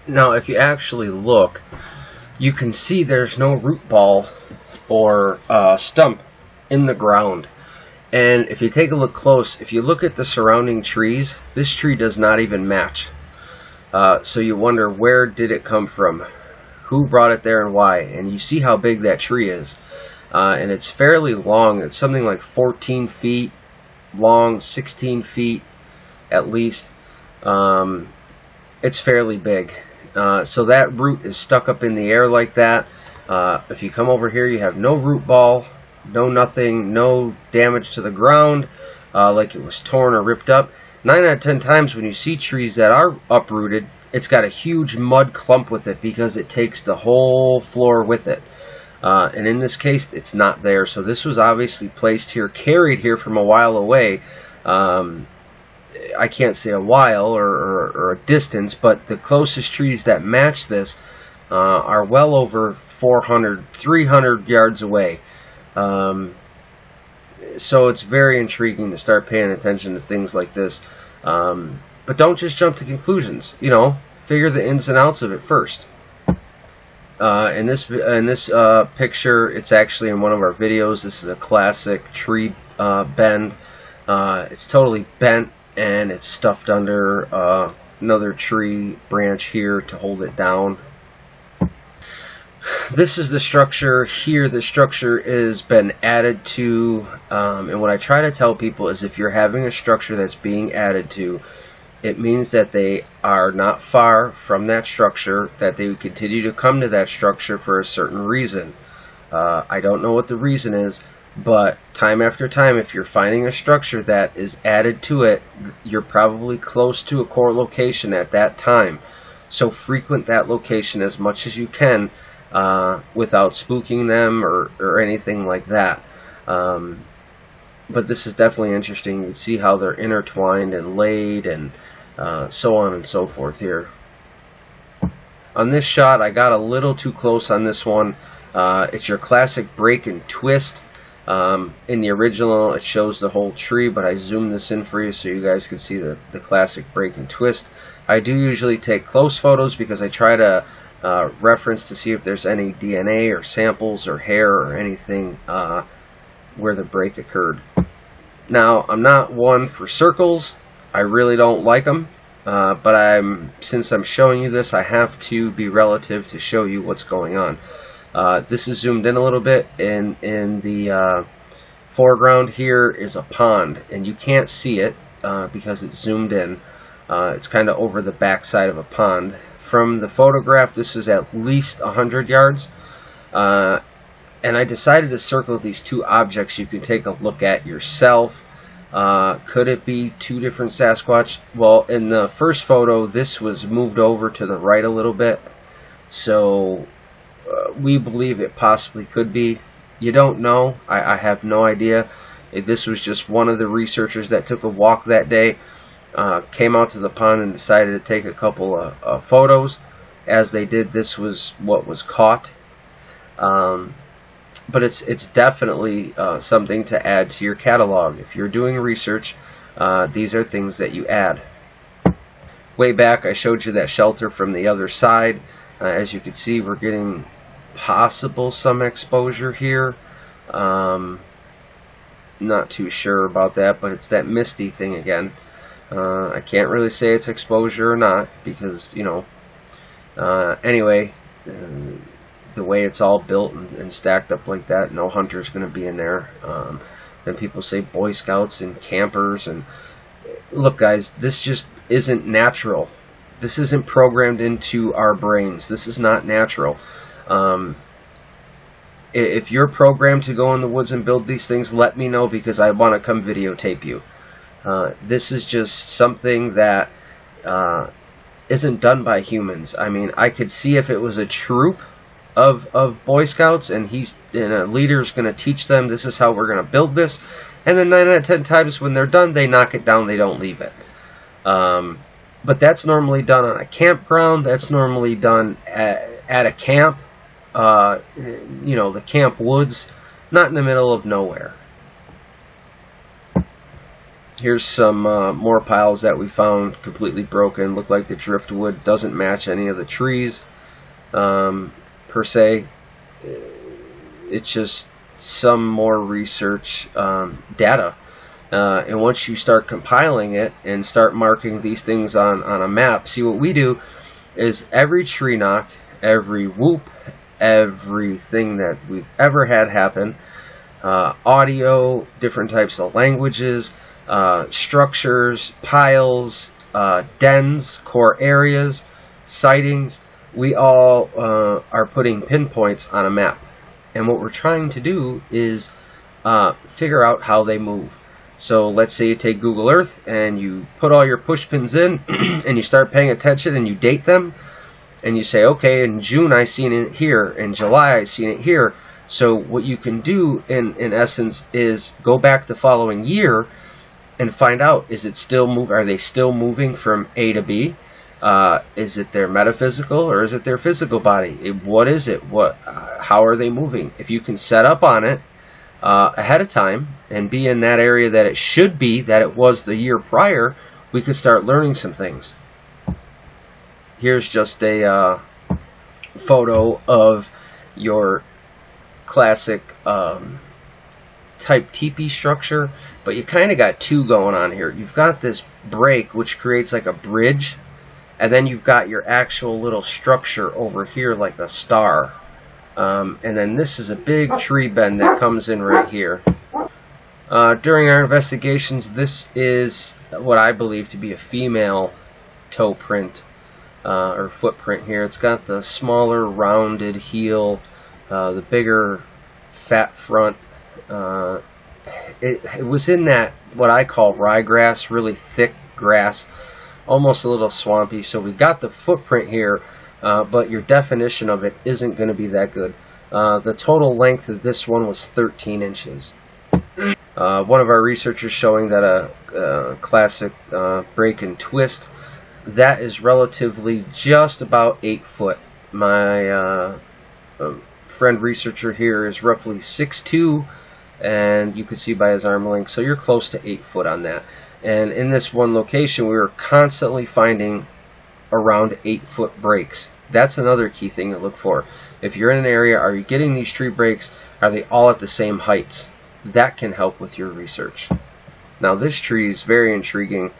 now if you actually look, you can see there's no root ball or stump in the ground. And if you take a look close, if you look at the surrounding trees, this tree does not even match. So you wonder, where did it come from? Who brought it there and why? And you see how big that tree is. And it's fairly long. It's something like 14 feet long, 16 feet at least. It's fairly big. So that root is stuck up in the air like that. If you come over here, you have no root ball, no nothing, no damage to the ground, like it was torn or ripped up. 9 out of 10 times when you see trees that are uprooted, it's got a huge mud clump with it because it takes the whole floor with it. And in this case, it's not there. So this was obviously placed here, carried here from a while away. I can't say a while or a distance, but the closest trees that match this are well over 400, 300 yards away. So it's very intriguing to start paying attention to things like this. But don't just jump to conclusions. You know, figure the ins and outs of it first. In this picture, it's actually in one of our videos. This is a classic tree bend. It's totally bent, and it's stuffed under another tree branch here to hold it down. This is the structure here. The structure has been added to, and what I try to tell people is, if you're having a structure that's being added to, it means that they are not far from that structure, that they would continue to come to that structure for a certain reason. I don't know what the reason is, but time after time, if you're finding a structure that is added to it, you're probably close to a core location at that time. So frequent that location as much as you can without spooking them or anything like that. But this is definitely interesting. You see how they're intertwined and laid and so on and so forth here. On this shot, I got a little too close on this one. It's your classic break and twist. In the original, it shows the whole tree, but I zoomed this in for you so you guys can see the classic break and twist. I do usually take close photos because I try to reference to see if there's any DNA or samples or hair or anything where the break occurred. Now, I'm not one for circles. I really don't like them, but since I'm showing you this, I have to be relative to show you what's going on. This is zoomed in a little bit, and in the foreground here is a pond, and you can't see it because it's zoomed in. It's kind of over the backside of a pond. From the photograph, this is at least 100 yards. And I decided to circle these two objects you can take a look at yourself. Could it be two different Sasquatch? Well, in the first photo, this was moved over to the right a little bit. So we believe it possibly could be. You don't know. I have no idea. This was just one of the researchers that took a walk that day. Came out to the pond and decided to take a couple of photos. As they did, this was what was caught. But it's definitely something to add to your catalog. If you're doing research, these are things that you add. Way back, I showed you that shelter from the other side. As you can see, we're getting possible some exposure here. Not too sure about that, but it's that misty thing again. I can't really say it's exposure or not because, you know, anyway, the way it's all built and stacked up like that, no hunter's going to be in there. Then people say Boy Scouts and campers, and look guys, this just isn't natural. This isn't programmed into our brains. This is not natural. If you're programmed to go in the woods and build these things, let me know because I want to come videotape you. This is just something that isn't done by humans. I mean, I could see if it was a troop of Boy Scouts and a leader's going to teach them this is how we're going to build this, and then 9 out of 10 times when they're done, they knock it down, they don't leave it. But that's normally done on a campground. That's normally done at a camp, you know, the camp woods, not in the middle of nowhere. Here's some more piles that we found completely broken. Look like the driftwood doesn't match any of the trees per se. It's just some more research data. And once you start compiling it and start marking these things on a map, see what we do is every tree knock, every whoop, everything that we've ever had happen, audio, different types of languages, structures, piles, dens, core areas, sightings, we all are putting pinpoints on a map. And what we're trying to do is figure out how they move. So let's say you take Google Earth and you put all your push pins in and you start paying attention and you date them and you say, okay, in June I seen it here, in July I seen it here. So what you can do in essence is go back the following year and find out, is it still move? Are they still moving from A to B? Is it their metaphysical or is it their physical body? What is it? How are they moving? If you can set up on it ahead of time and be in that area that it should be, that it was the year prior, we could start learning some things. Here's just a photo of your classic type teepee structure, but you kind of got two going on here. You've got this break which creates like a bridge, and then you've got your actual little structure over here like a star. And then this is a big tree bend that comes in right here. During our investigations, this is what I believe to be a female toe print or footprint here. It's got the smaller rounded heel, the bigger fat front. It was in that what I call ryegrass, really thick grass, almost a little swampy. So we got the footprint here, but your definition of it isn't going to be that good. The total length of this one was 13 inches. One of our researchers showing that a classic break and twist, that is relatively just about 8 foot. My friend researcher here is roughly 6'2", and you can see by his arm length, so you're close to 8 foot on that. And in this one location, we were constantly finding around 8 foot breaks. That's another key thing to look for. If you're in an area, are you getting these tree breaks? Are they all at the same heights? That can help with your research. Now this tree is very intriguing.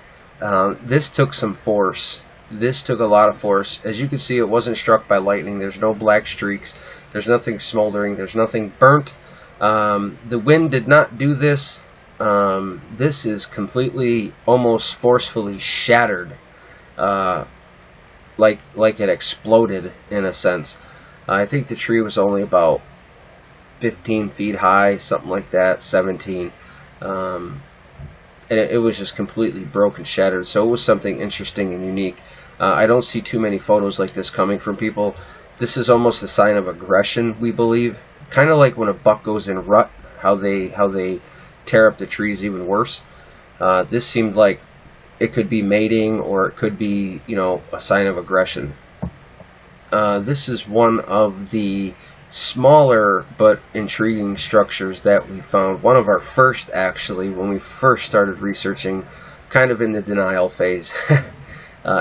This took some force. This took a lot of force. As you can see, it wasn't struck by lightning. There's no black streaks. There's nothing smoldering. There's nothing burnt. The wind did not do this. This is completely, almost forcefully shattered, like it exploded in a sense. I think the tree was only about 15 feet high, something like that, 17. And it was just completely broken, shattered. So it was something interesting and unique. I don't see too many photos like this coming from people. This is almost a sign of aggression, we believe. Kind of like when a buck goes in rut, how they tear up the trees even worse. This seemed like it could be mating, or it could be, a sign of aggression. This is one of the smaller but intriguing structures that we found. One of our first, actually, when we first started researching, kind of in the denial phase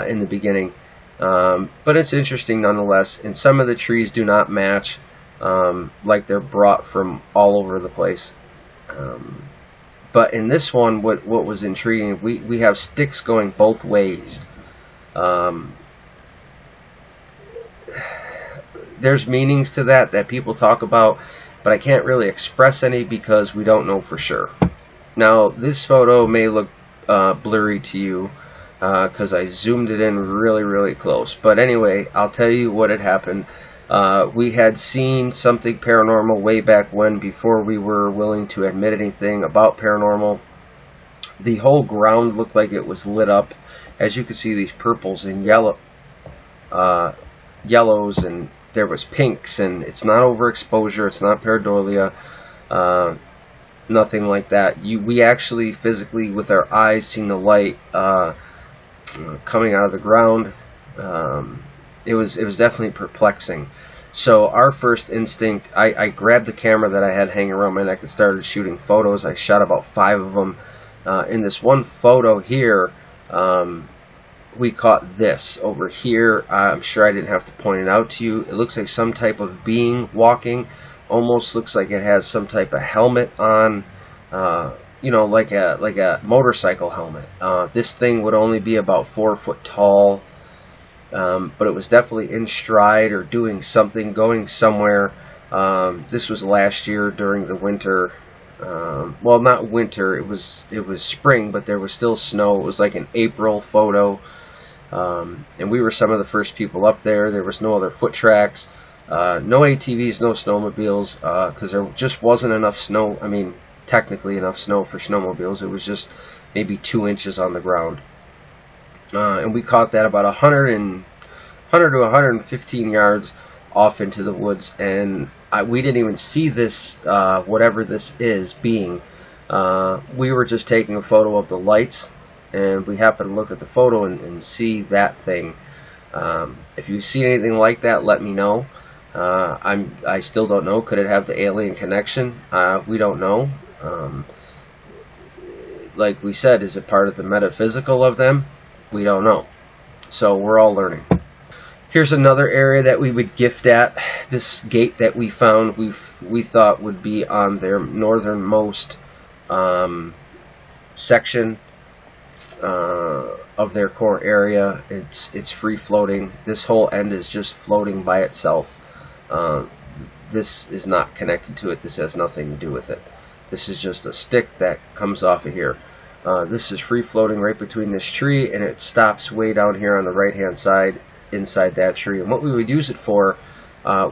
in the beginning. But it's interesting nonetheless, and some of the trees do not match, like they're brought from all over the place. But in this one, what was intriguing, we have sticks going both ways. There's meanings to that people talk about, but I can't really express any because we don't know for sure. Now, this photo may look blurry to you because I zoomed it in really, really close. But anyway, I'll tell you what had happened. We had seen something paranormal way back when, before we were willing to admit anything about paranormal. The whole ground looked like it was lit up. As you can see, these purples and yellows, and there was pinks, and it's not overexposure, it's not pareidolia, nothing like that. We actually physically, with our eyes, seen the light coming out of the ground. It was definitely perplexing. So our first instinct, I grabbed the camera that I had hanging around my neck and started shooting photos. I shot about 5 of them. In this one photo here, we caught this over here. I'm sure I didn't have to point it out to you. It looks like some type of being walking. Almost looks like it has some type of helmet on, you know, like a motorcycle helmet. This thing would only be about 4 foot tall, but it was definitely in stride or doing something, going somewhere. This was last year during the winter. Well, not winter. It was spring, but there was still snow. It was like an April photo. And we were some of the first people up there. There was no other foot tracks, no ATVs, no snowmobiles, because there just wasn't enough snow. I mean, technically enough snow for snowmobiles. It was just maybe 2 inches on the ground. And we caught that about 100 to 115 yards off into the woods. And we didn't even see this, whatever this is, being. We were just taking a photo of the lights. And we happen to look at the photo and see that thing. If you see anything like that, let me know. I still don't know. Could it have the alien connection? We don't know. Like we said, is it part of the metaphysical of them? We don't know. So we're all learning. Here's another area that we would gift at. This gate that we found, we thought would be on their northernmost section of their core area. It's free floating. This whole end is just floating by itself. This is not connected to it. This has nothing to do with it. This is just a stick that comes off of here. This is free floating right between this tree, and it stops way down here on the right hand side inside that tree. And what we would use it for,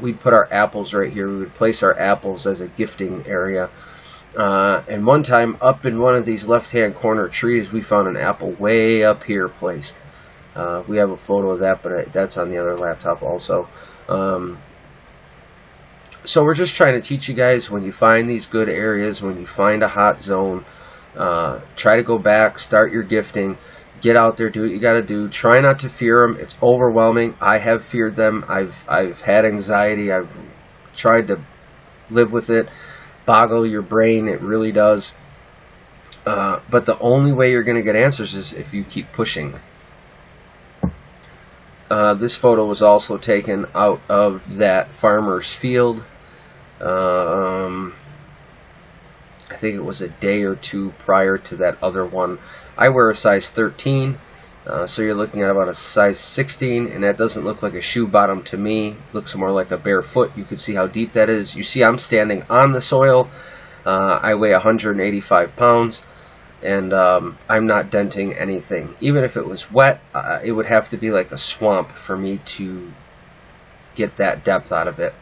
we'd put our apples right here. We would place our apples as a gifting area. And one time up in one of these left-hand corner trees, we found an apple way up here placed. We have a photo of that, but that's on the other laptop also. So we're just trying to teach you guys, when you find these good areas, when you find a hot zone, try to go back, start your gifting, get out there, do what you got to do. Try not to fear them. It's overwhelming. I have feared them. I've had anxiety. I've tried to live with it. Boggle your brain, it really does. But the only way you're going to get answers is if you keep pushing. This photo was also taken out of that farmer's field. I think it was a day or two prior to that other one. I wear a size 13, so you're looking at about a size 16, and that doesn't look like a shoe bottom to me. It looks more like a bare foot. You can see how deep that is. You see I'm standing on the soil. I weigh 185 pounds, and I'm not denting anything. Even if it was wet, it would have to be like a swamp for me to get that depth out of it.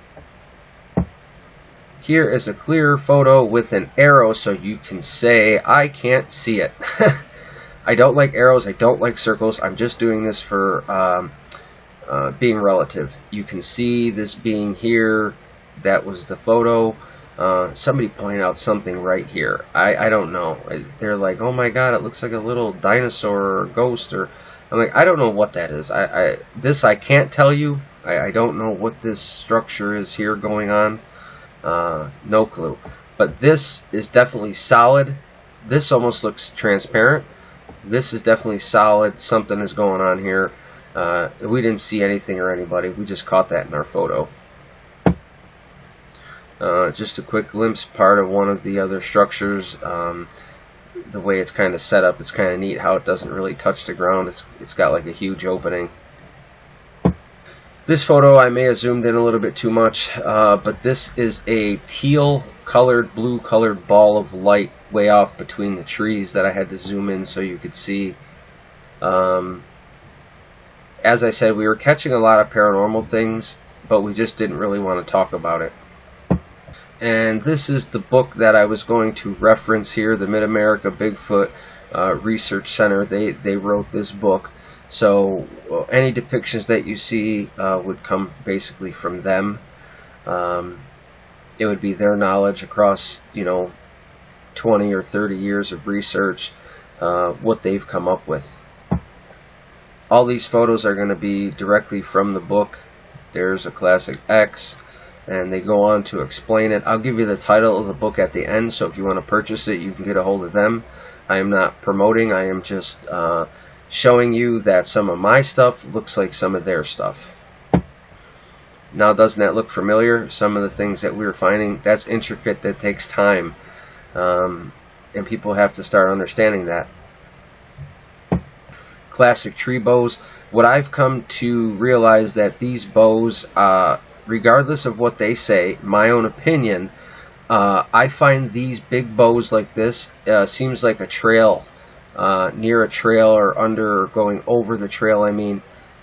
Here is a clear photo with an arrow, so you can say, I can't see it. I don't like arrows, I don't like circles. I'm just doing this for being relative. You can see this being here. That was the photo. Somebody pointed out something right here. I don't know. They're like, oh my god, it looks like a little dinosaur or ghost. Or I'm like, I don't know what that is. This I can't tell you. I don't know what this structure is here going on. No clue. But this is definitely solid. This almost looks transparent. This is definitely solid. Something is going on here. We didn't see anything or anybody. We just caught that in our photo. Just a quick glimpse, part of one of the other structures. The way it's kind of set up, it's kind of neat how it doesn't really touch the ground. It's got like a huge opening. This photo I may have zoomed in a little bit too much, but this is a teal colored, blue colored ball of light way off between the trees that I had to zoom in so you could see. As I said, we were catching a lot of paranormal things, but we just didn't really want to talk about it. And this is the book that I was going to reference here, the Mid-America Bigfoot Research Center. They wrote this book. So any depictions that you see would come basically from them. It would be their knowledge across, 20 or 30 years of research, what they've come up with. All these photos are going to be directly from the book. There's a Classic X, and they go on to explain it. I'll give you the title of the book at the end, so if you want to purchase it, you can get a hold of them. I am not promoting. I am just showing you that some of my stuff looks like some of their stuff. Now, doesn't that look familiar? Some of the things that we were finding, that's intricate, that takes time. And people have to start understanding that. Classic tree bows. What I've come to realize that these bows, regardless of what they say, my own opinion, I find these big bows like this seems like a trail, near a trail or under or going over the trail, I mean,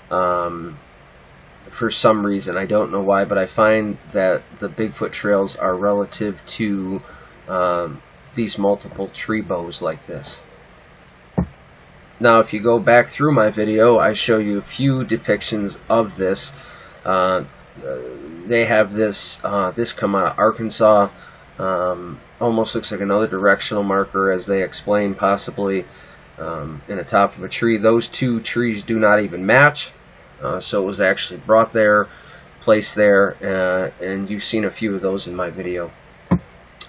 for some reason. I don't know why, but I find that the Bigfoot trails are relative to these multiple tree bows like this. Now, if you go back through my video, I show you a few depictions of this. They have this come out of Arkansas. Almost looks like another directional marker, as they explain, possibly in the top of a tree. Those two trees do not even match, so it was actually brought there, placed there, and you've seen a few of those in my video.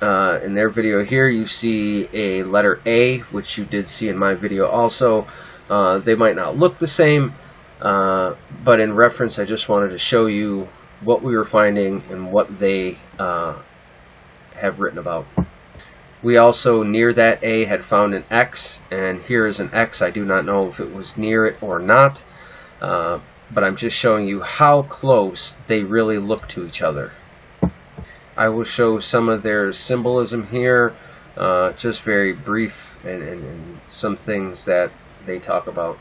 In their video here, you see a letter A, which you did see in my video also. They might not look the same, but in reference, I just wanted to show you what we were finding and what they have written about. We also, near that A, had found an X, and here is an X. I do not know if it was near it or not, but I'm just showing you how close they really look to each other. I will show some of their symbolism here, just very brief, and some things that they talk about.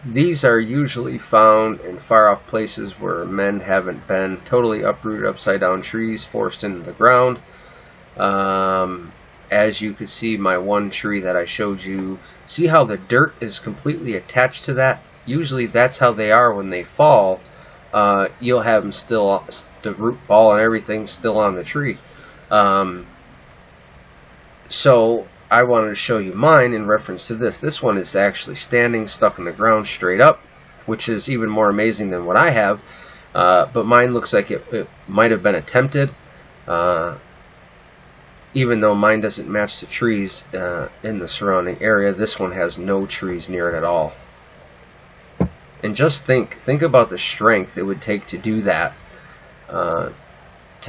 These are usually found in far off places where men haven't been. Totally uprooted, upside down trees forced into the ground. As you can see, my one tree that I showed you, see how the dirt is completely attached to that? Usually that's how they are when they fall. You'll have them still, the root ball and everything still on the tree. So I wanted to show you mine in reference to this. This one is actually standing, stuck in the ground straight up, which is even more amazing than what I have. But mine looks like it might have been attempted, even though mine doesn't match the trees in the surrounding area. This one has no trees near it at all. And just think about the strength it would take to do that. To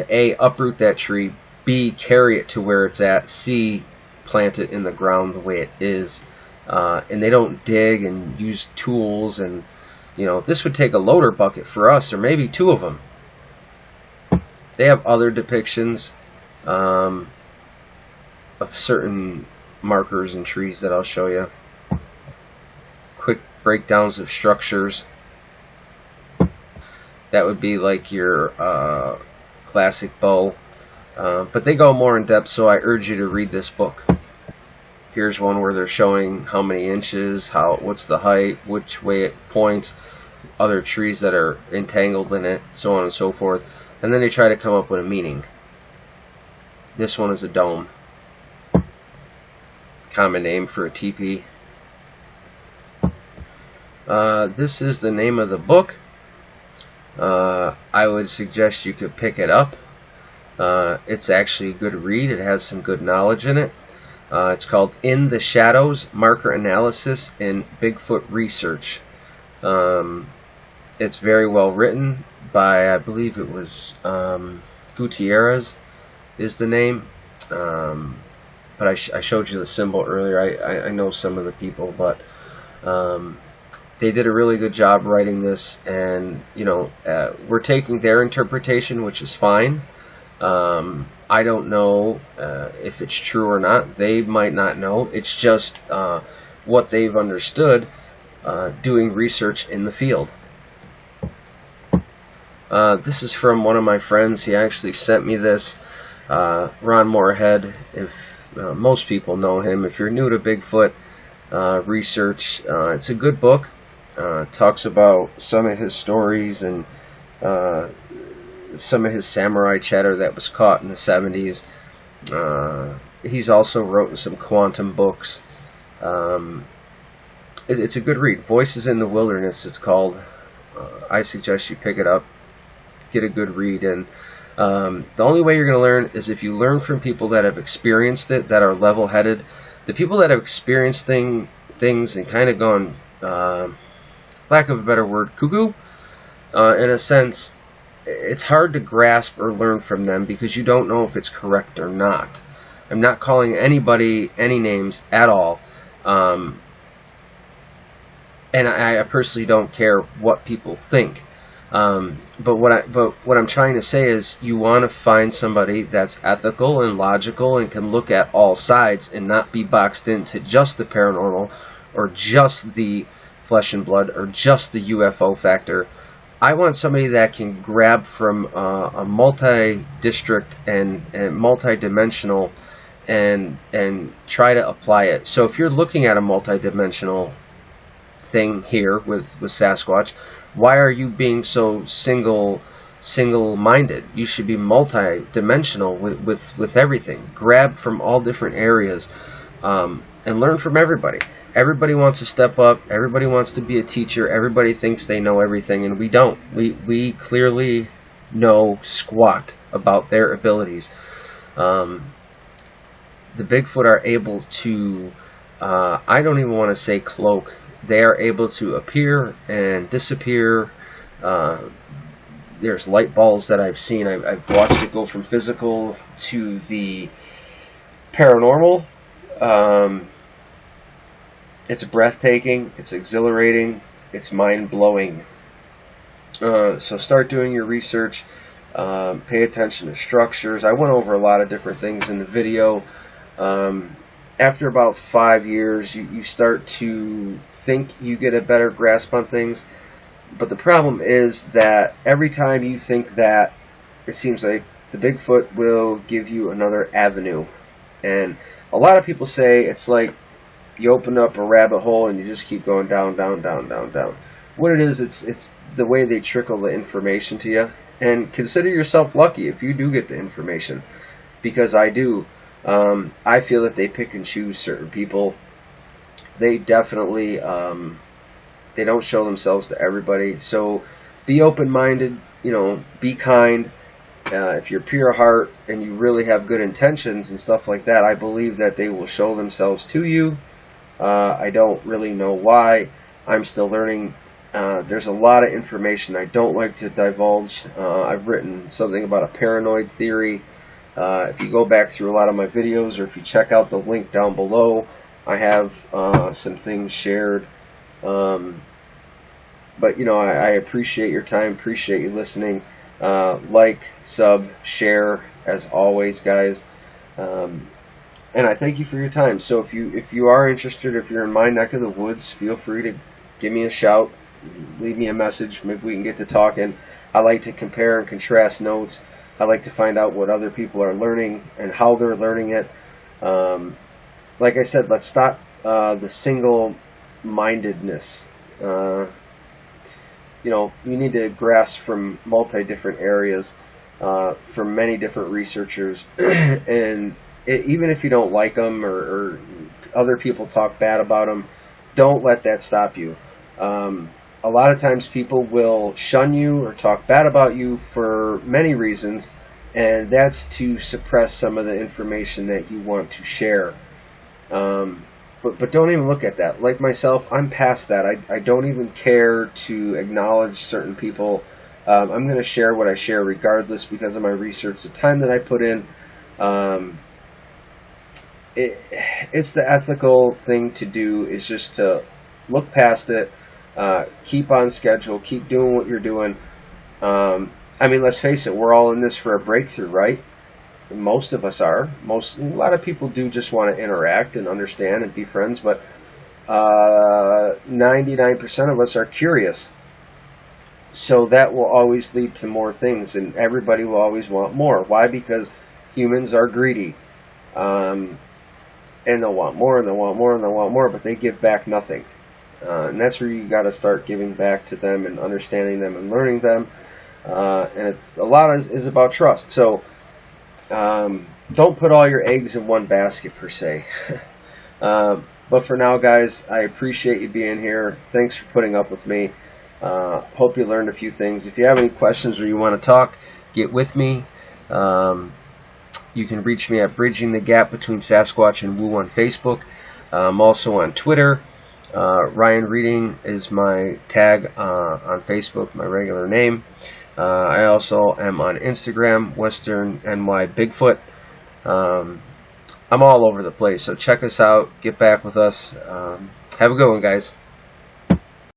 A, uproot that tree, B, carry it to where it's at, C, plant it in the ground the way it is. And they don't dig and use tools, and you know, this would take a loader bucket for us, or maybe two of them. They have other depictions of certain markers and trees that I'll show you. Quick breakdowns of structures. That would be like your classic bow, but they go more in depth, so I urge you to read this book. Here's one where they're showing how many inches, what's the height, which way it points, other trees that are entangled in it, so on and so forth, and then they try to come up with a meaning. This one is a dome, common name for a teepee. This is the name of the book. I would suggest you could pick it up. It's actually a good read. It has some good knowledge in it. It's called In the Shadows, Marker Analysis in Bigfoot Research. It's very well written by, I believe it was Gutierrez is the name. But I showed you the symbol earlier. I know some of the people, but they did a really good job writing this, and you know, we're taking their interpretation, which is fine. I don't know if it's true or not. They might not know. It's just what they've understood doing research in the field. This is from one of my friends. He actually sent me this. Ron Moorhead, if most people know him. If you're new to Bigfoot research, it's a good book. Talks about some of his stories and some of his samurai chatter that was caught in the 70s. He's also written some quantum books. It's a good read. Voices in the Wilderness, it's called. I suggest you pick it up, get a good read, and The only way you're going to learn is if you learn from people that have experienced it, that are level-headed. The people that have experienced things and kind of gone, lack of a better word, cuckoo, in a sense, it's hard to grasp or learn from them because you don't know if it's correct or not. I'm not calling anybody any names at all. And I personally don't care what people think. But what I'm trying to say is you want to find somebody that's ethical and logical and can look at all sides and not be boxed into just the paranormal or just the flesh and blood or just the UFO factor. I want somebody that can grab from a multi-district and multi-dimensional and try to apply it. So if you're looking at a multi-dimensional thing here with Sasquatch, why are you being so single-minded? You should be multi-dimensional with everything. Grab from all different areas and learn from everybody. Everybody wants to step up. Everybody wants to be a teacher. Everybody thinks they know everything, and we don't. We clearly know squat about their abilities. The Bigfoot are able to, I don't even want to say cloak. They are able to appear and disappear. There's light balls that I've seen. I've watched it go from physical to the paranormal. It's breathtaking. It's exhilarating. It's mind-blowing. So start doing your research. Pay attention to structures. I went over a lot of different things in the video. After about 5 years, you start to think you get a better grasp on things. But the problem is that every time you think that, it seems like the Bigfoot will give you another avenue. And a lot of people say it's like you open up a rabbit hole and you just keep going down, down, down, down, down. What it is, it's the way they trickle the information to you. And consider yourself lucky if you do get the information, because I do. I feel that they pick and choose certain people. They definitely they don't show themselves to everybody. So be open-minded, be kind. If you're pure heart and you really have good intentions and stuff like that, I believe that they will show themselves to you. I don't really know why. I'm still learning. There's a lot of information I don't like to divulge. I've written something about a paranoid theory. If you go back through a lot of my videos, or if you check out the link down below, I have some things shared. But I appreciate your time, appreciate you listening. Like, sub, share, as always, guys. And I thank you for your time. So if you are interested, if you're in my neck of the woods, feel free to give me a shout, leave me a message. Maybe we can get to talking. I like to compare and contrast notes. I like to find out what other people are learning and how they're learning it. Like I said, let's stop the single-mindedness. You need to grasp from different areas, from many different researchers, and even if you don't like them or other people talk bad about them, don't let that stop you. A lot of times people will shun you or talk bad about you for many reasons, and that's to suppress some of the information that you want to share. But don't even look at that. Like myself, I'm past that. I don't even care to acknowledge certain people. I'm going to share what I share regardless because of my research, the time that I put in. It's the ethical thing to do, is just to look past it, keep on schedule, keep doing what you're doing. Let's face it, we're all in this for a breakthrough, right? Most of us are. A lot of people do just want to interact and understand and be friends, but 99% of us are curious. So that will always lead to more things, and everybody will always want more. Why? Because humans are greedy. And they'll want more, and they'll want more, and they'll want more, but they give back nothing. And that's where you got to start giving back to them and understanding them and learning them. And a lot is about trust. So don't put all your eggs in one basket, per se. But for now, guys, I appreciate you being here. Thanks for putting up with me. Hope you learned a few things. If you have any questions or you want to talk, get with me. You can reach me at Bridging the Gap Between Sasquatch and Woo on Facebook. I'm also on Twitter. Ryan Reading is my tag on Facebook, my regular name. I also am on Instagram, Western NY Bigfoot. I'm all over the place, so check us out. Get back with us. Have a good one, guys.